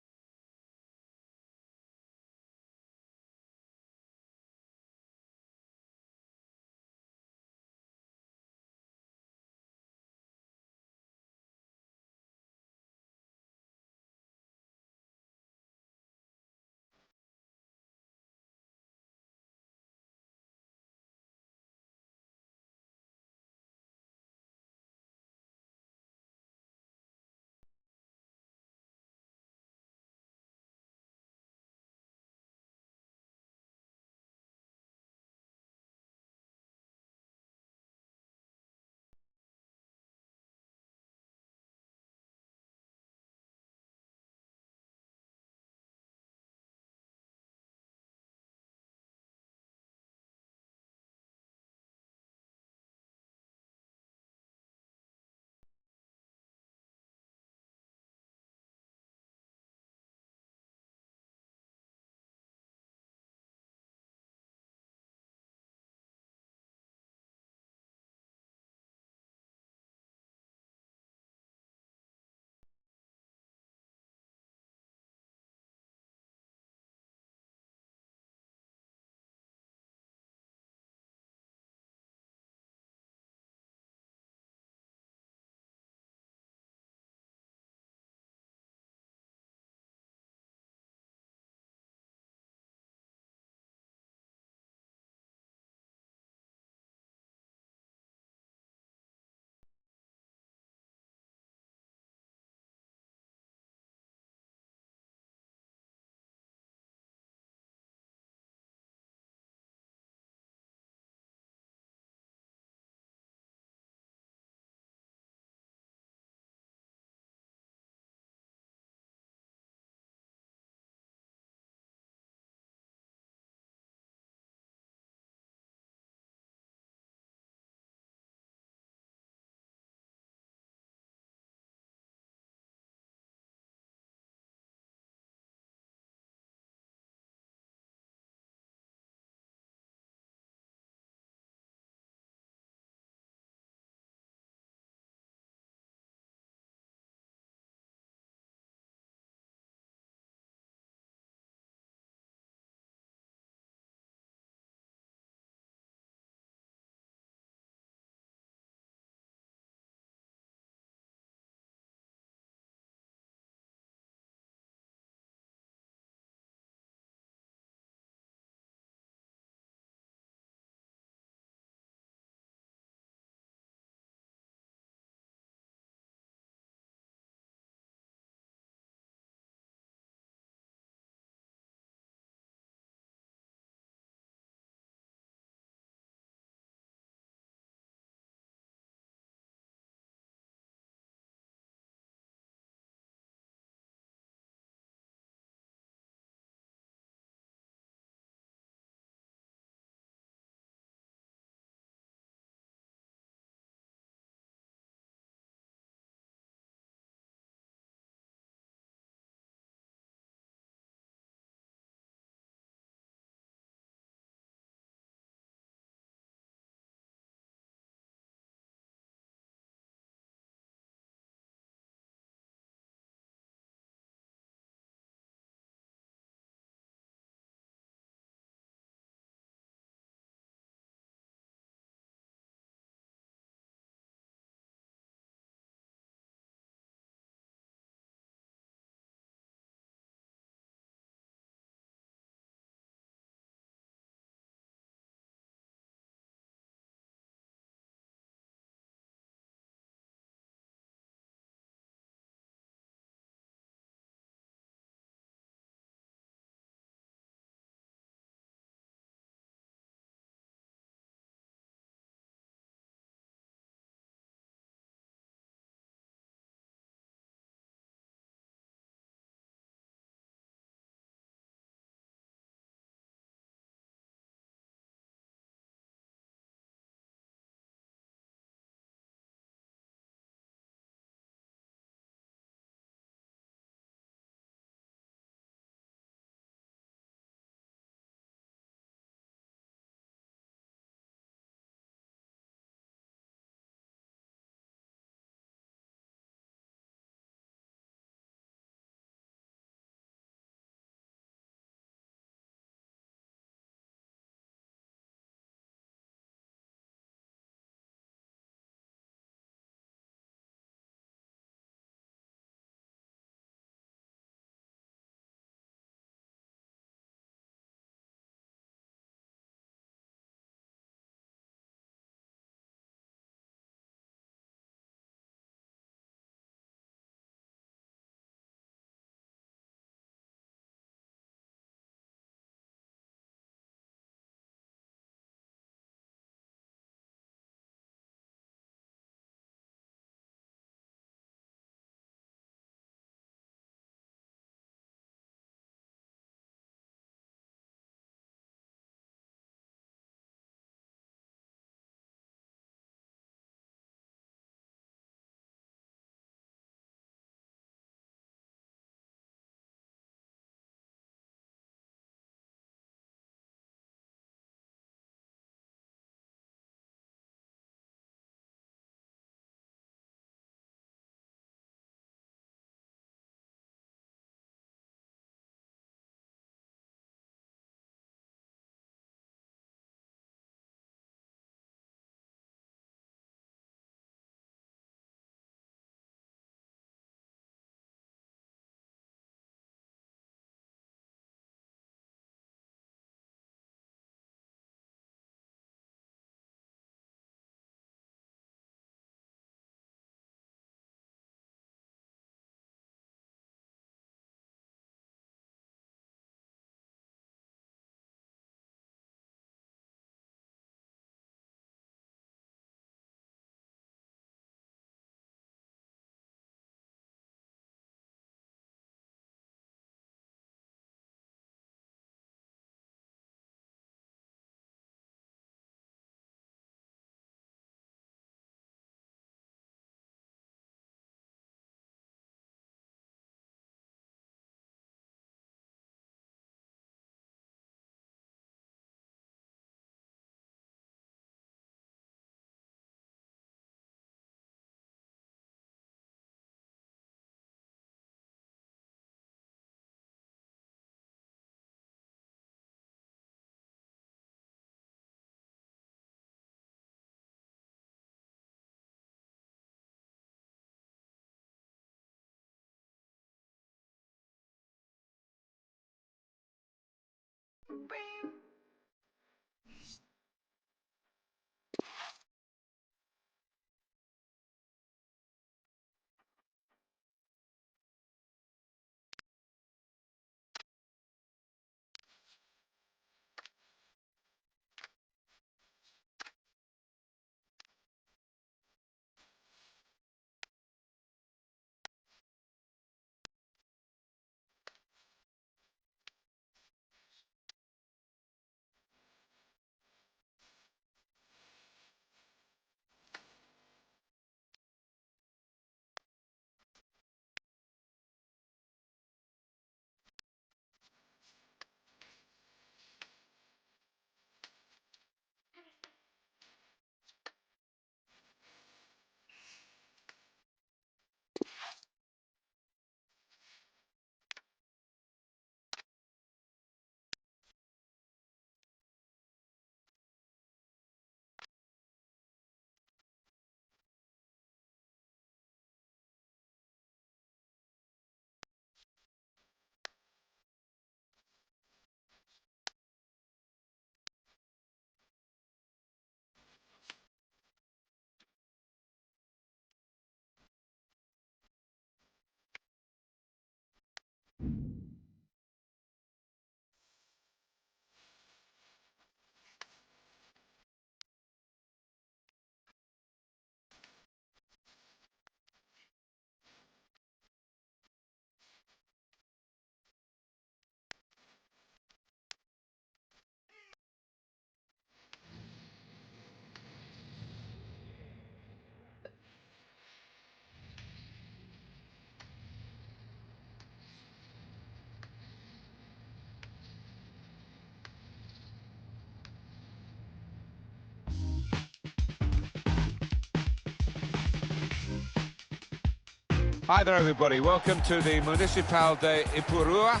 Hi there, everybody. Welcome to the Municipal de Ipurua.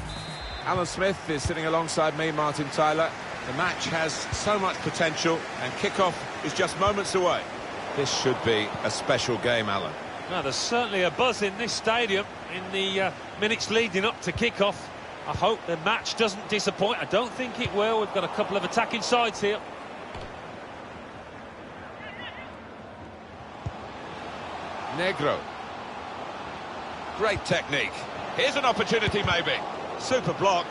Alan Smith is sitting alongside me, Martin Tyler. The match has so much potential, and kickoff is just moments away. This should be a special game, Alan. Now, there's certainly a buzz in this stadium in the minutes leading up to kickoff. I hope the match doesn't disappoint. I don't think it will. We've got a couple of attacking sides here. Negro. Great technique. Here's an opportunity, maybe. Super block.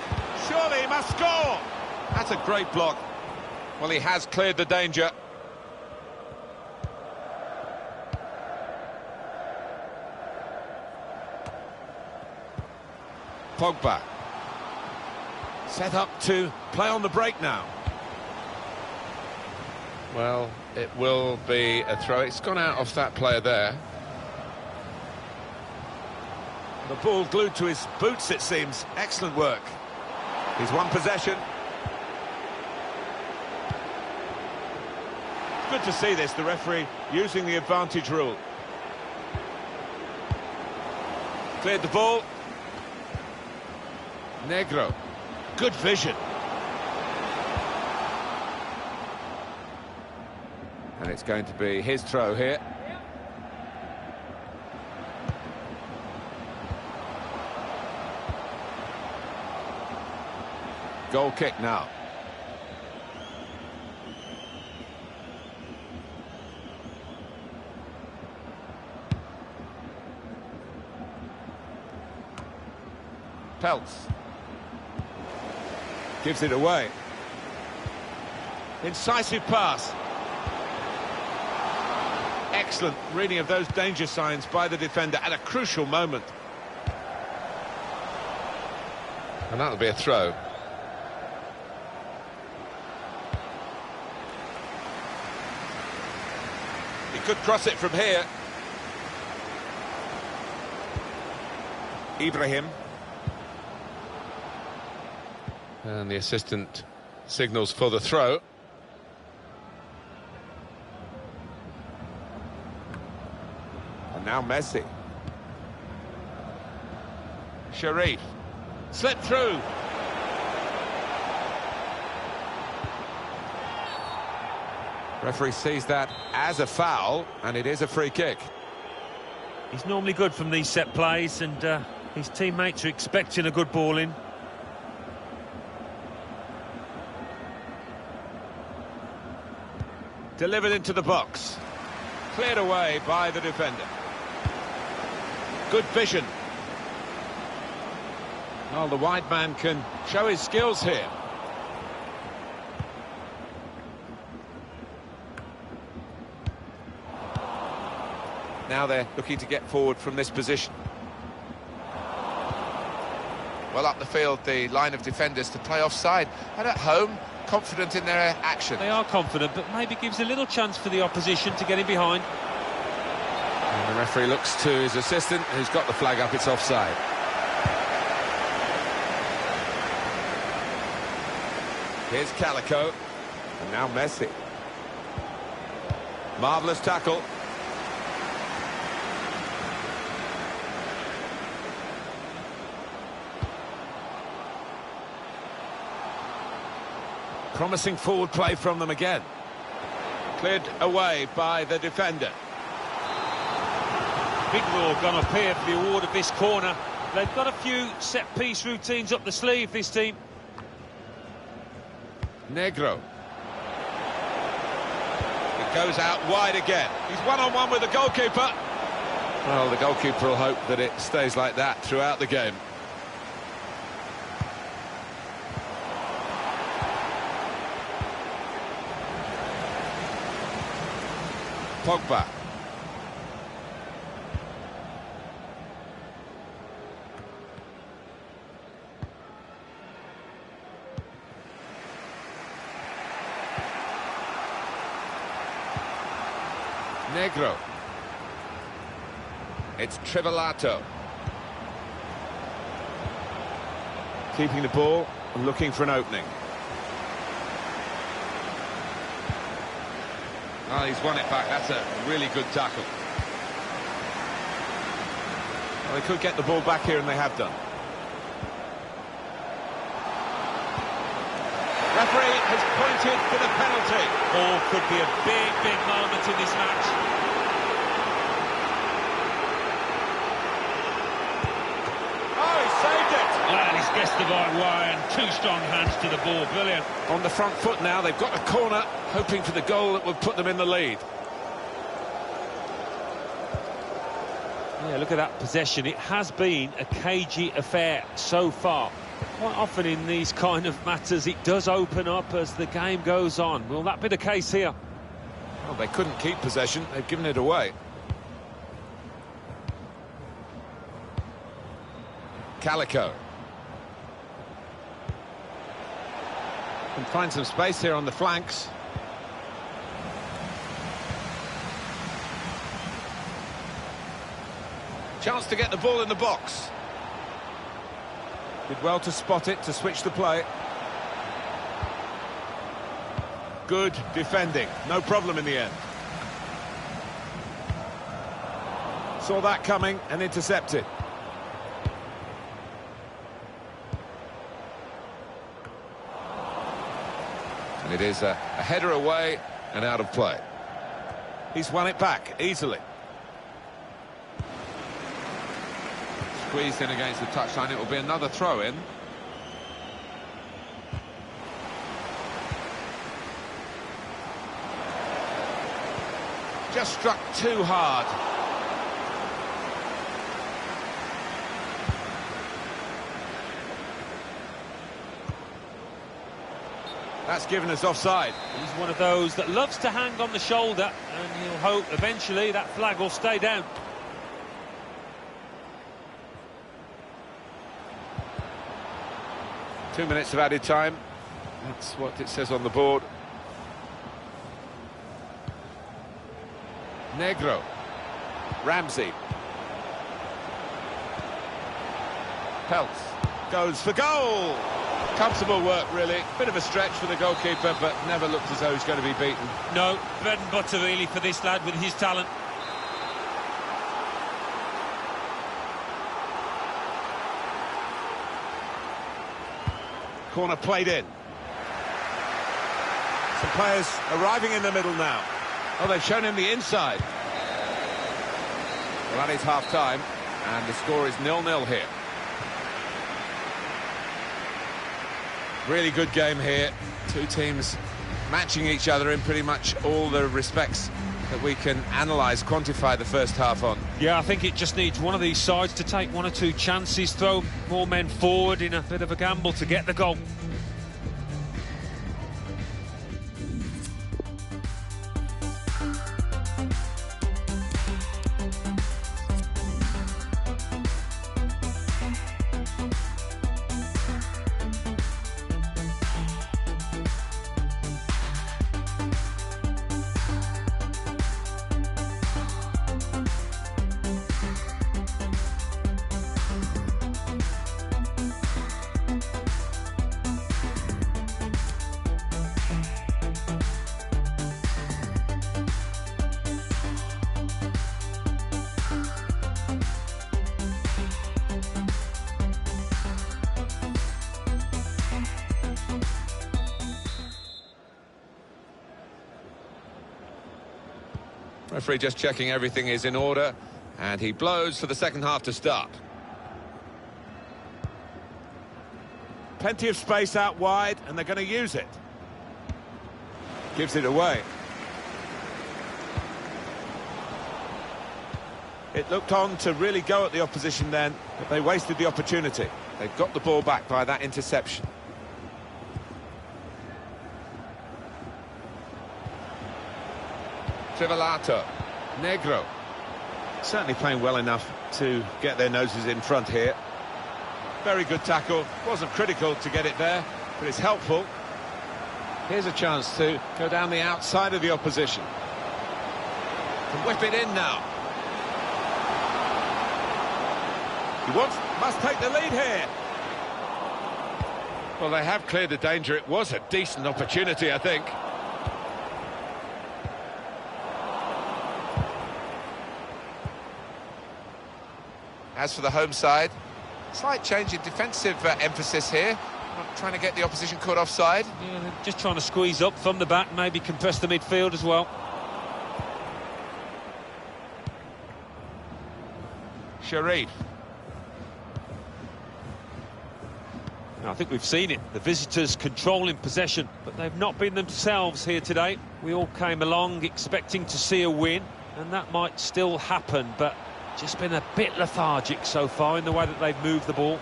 Surely he must score. That's a great block. Well, he has cleared the danger. Pogba. Set up to play on the break now. Well, it will be a throw. It's gone out off that player there. The ball glued to his boots, it seems. Excellent work. He's won possession. Good to see this, the referee using the advantage rule. Cleared the ball. Negro. Good vision. And it's going to be his throw here. Goal kick now. Peltz. Gives it away. Incisive pass. Excellent reading of those danger signs by the defender at a crucial moment. And that'll be a throw. He could cross it from here. Ibrahim. And the assistant signals for the throw. And now Messi. Sharif. Slip through. Referee sees that as a foul, and it is a free kick. He's normally good from these set plays, and his teammates are expecting a good ball in. Delivered into the box. Cleared away by the defender. Good vision. Well, the wide man can show his skills here. Now they're looking to get forward from this position. Well up the field, the line of defenders to play offside. And at home, confident in their action. They are confident, but maybe gives a little chance for the opposition to get in behind. And the referee looks to his assistant, who's got the flag up, it's offside. Here's Calico, and now Messi. Marvellous tackle. Promising forward play from them again. Cleared away by the defender. Big Raw gone up here for the award of this corner. They've got a few set-piece routines up the sleeve, this team. Negro. It goes out wide again. He's one-on-one with the goalkeeper. Well, the goalkeeper will hope that it stays like that throughout the game. Pogba. Negro. It's Trivelato. Keeping the ball and looking for an opening. Oh, he's won it back. That's a really good tackle. Well, they could get the ball back here, and they have done. Referee has pointed for the penalty. Or could be a big, big moment in this match. Oh, he saved it! Well, he's guessed the right way and two strong hands to the ball. Brilliant. On the front foot now, they've got a corner, hoping for the goal that will put them in the lead. Yeah, look at that possession. It has been a cagey affair so far. Quite often in these kind of matters, it does open up as the game goes on. Will that be the case here? Well, they couldn't keep possession. They've given it away. Calico. Can find some space here on the flanks. Chance to get the ball in the box. Did well to spot it, to switch the play. Good defending. No problem in the end. Saw that coming and intercepted. And it is a header away and out of play. He's won it back easily. Squeezed in against the touchline. It will be another throw-in. Just struck too hard. That's given us offside. He's one of those that loves to hang on the shoulder, and he'll hope eventually that flag will stay down. Two minutes of added time. That's what it says on the board. Negro. Ramsey. Peltz. Goes for goal! Comfortable work, really. Bit of a stretch for the goalkeeper, but never looked as though he's going to be beaten. No, bread and butter really for this lad with his talent. Corner played in. Some players arriving in the middle now. Oh, they've shown him the inside. Well, that is half-time, and the score is 0-0 here. Really good game here. Two teams matching each other in pretty much all the respects that we can analyse, quantify the first half on. Yeah, I think it just needs one of these sides to take one or two chances, throw more men forward in a bit of a gamble to get the goal. Referee just checking everything is in order, and he blows for the second half to start. Plenty of space out wide, and they're going to use it. Gives it away. It looked on to really go at the opposition then, but they wasted the opportunity. They've got the ball back by that interception. Trivelato, Negro. Certainly playing well enough to get their noses in front here. Very good tackle. Wasn't critical to get it there, but it's helpful. Here's a chance to go down the outside of the opposition. Can whip it in now. Must take the lead here. Well, they have cleared the danger. It was a decent opportunity, I think. As for the home side, slight change in defensive emphasis here. Not trying to get the opposition caught offside. Yeah, they're just trying to squeeze up from the back, maybe compress the midfield as well. Sharif. I think we've seen it. The visitors controlling possession, but they've not been themselves here today. We all came along expecting to see a win, and that might still happen, but just been a bit lethargic so far in the way that they've moved the ball.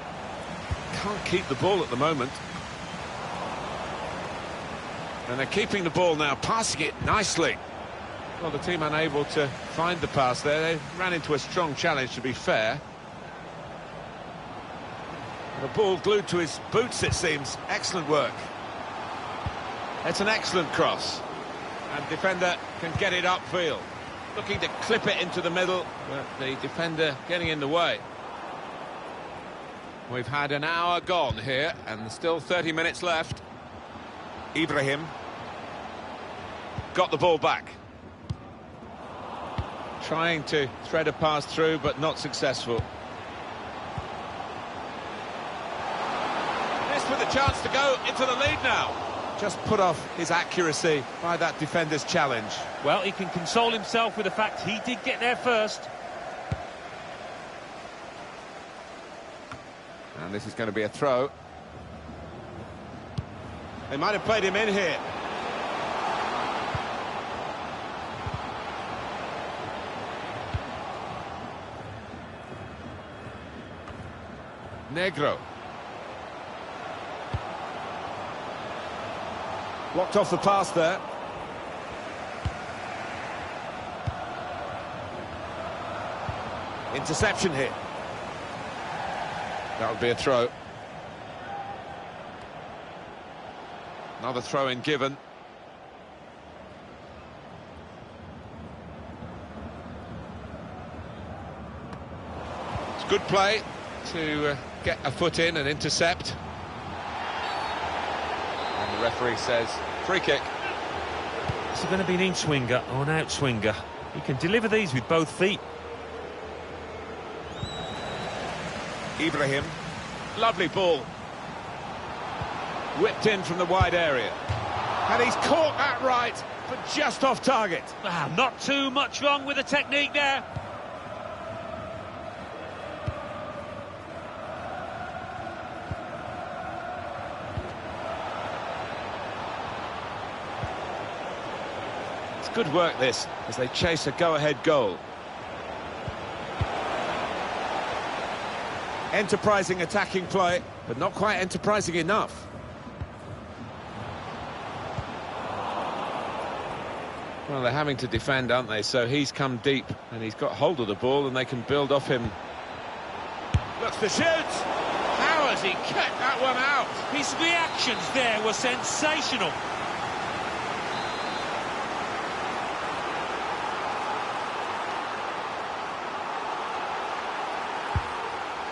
Can't keep the ball at the moment. And they're keeping the ball now, passing it nicely. Well, the team unable to find the pass there. They ran into a strong challenge, to be fair. The ball glued to his boots, it seems. Excellent work. It's an excellent cross. And defender can get it upfield. Looking to clip it into the middle, but the defender getting in the way. We've had an hour gone here, and there's still 30 minutes left. Ibrahim got the ball back. Trying to thread a pass through, but not successful. This with a chance to go into the lead now. Just put off his accuracy by that defender's challenge. Well, he can console himself with the fact he did get there first. And this is going to be a throw. They might have played him in here. Negro. Blocked off the pass there. Interception here. That would be a throw. Another throw in given. It's good play to get a foot in and intercept. And the referee says free kick. Is it going to be an in-swinger or an out-swinger? He can deliver these with both feet. Ibrahim, lovely ball. Whipped in from the wide area. And he's caught that right, but just off target. Not too much wrong with the technique there. Good work this, as they chase a go-ahead goal. Enterprising attacking play, but not quite enterprising enough. Well, they're having to defend, aren't they? So he's come deep, and he's got hold of the ball, and they can build off him. Looks to shoot! How has he kept that one out? His reactions there were sensational.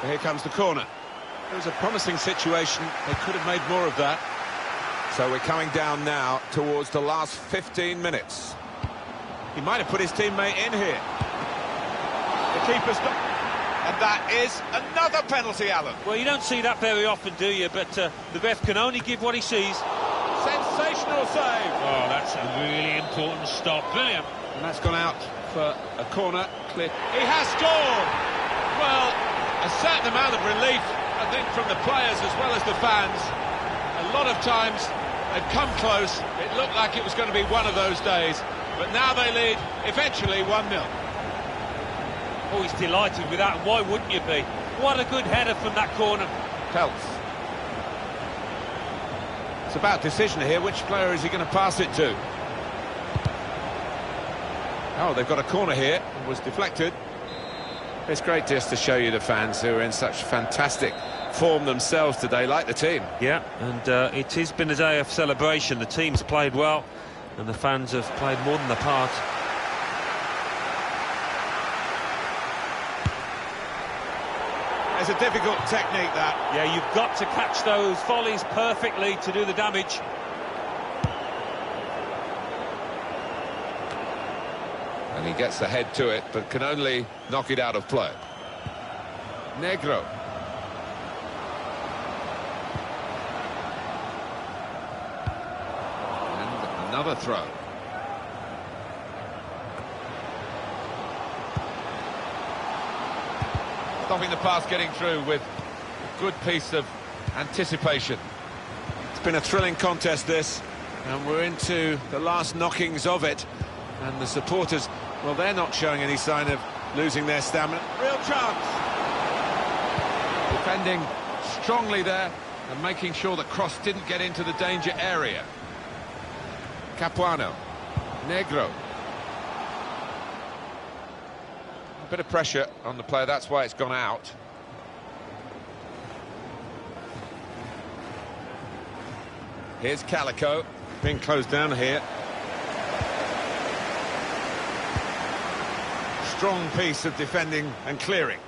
Here comes the corner. It was a promising situation. They could have made more of that. So we're coming down now towards the last 15 minutes. He might have put his teammate in here. The keeper's not... And that is another penalty, Alan. Well, you don't see that very often, do you? But the ref can only give what he sees. Sensational save. Oh, that's a really important stop. Brilliant. And that's gone out for a corner. Clear. He has scored! Well, a certain amount of relief, I think, from the players as well as the fans. A lot of times they've come close. It looked like it was going to be one of those days. But now they lead, eventually 1-0. Oh, he's delighted with that, and why wouldn't you be? What a good header from that corner. Peltz. It's about decision here. Which player is he going to pass it to? Oh, they've got a corner here. It was deflected. It's great just to show you the fans who are in such fantastic form themselves today, like the team. Yeah, and it has been a day of celebration. The team's played well, and the fans have played more than the part. It's a difficult technique, that. Yeah, you've got to catch those volleys perfectly to do the damage. And he gets the head to it, but can only knock it out of play. Negro. And another throw. Stopping the pass getting through with a good piece of anticipation. It's been a thrilling contest, this, and we're into the last knockings of it. And the supporters, well, they're not showing any sign of losing their stamina. Real chance. Defending strongly there and making sure the cross didn't get into the danger area. Capuano. Negro. A bit of pressure on the player, that's why it's gone out. Here's Calico. Being closed down here. Strong piece of defending and clearing.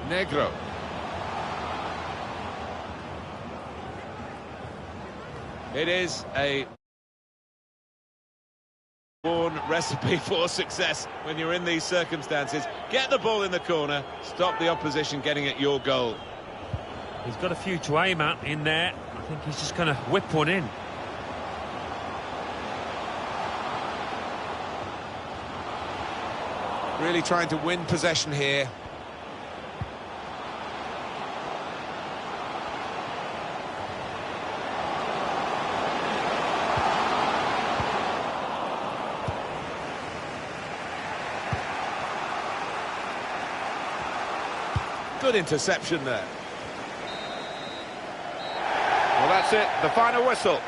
Negro. It is a born recipe for success when you're in these circumstances. Get the ball in the corner, stop the opposition getting at your goal. He's got a few to aim at in there. I think he's just going to whip one in. Really trying to win possession here. Good interception there. Well, that's it, the final whistle.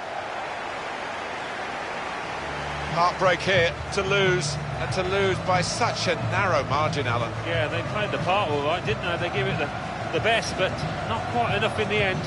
Heartbreak here to lose, and to lose by such a narrow margin, Alan. Yeah, they played the part all right, didn't they? They gave it the best, but not quite enough in the end.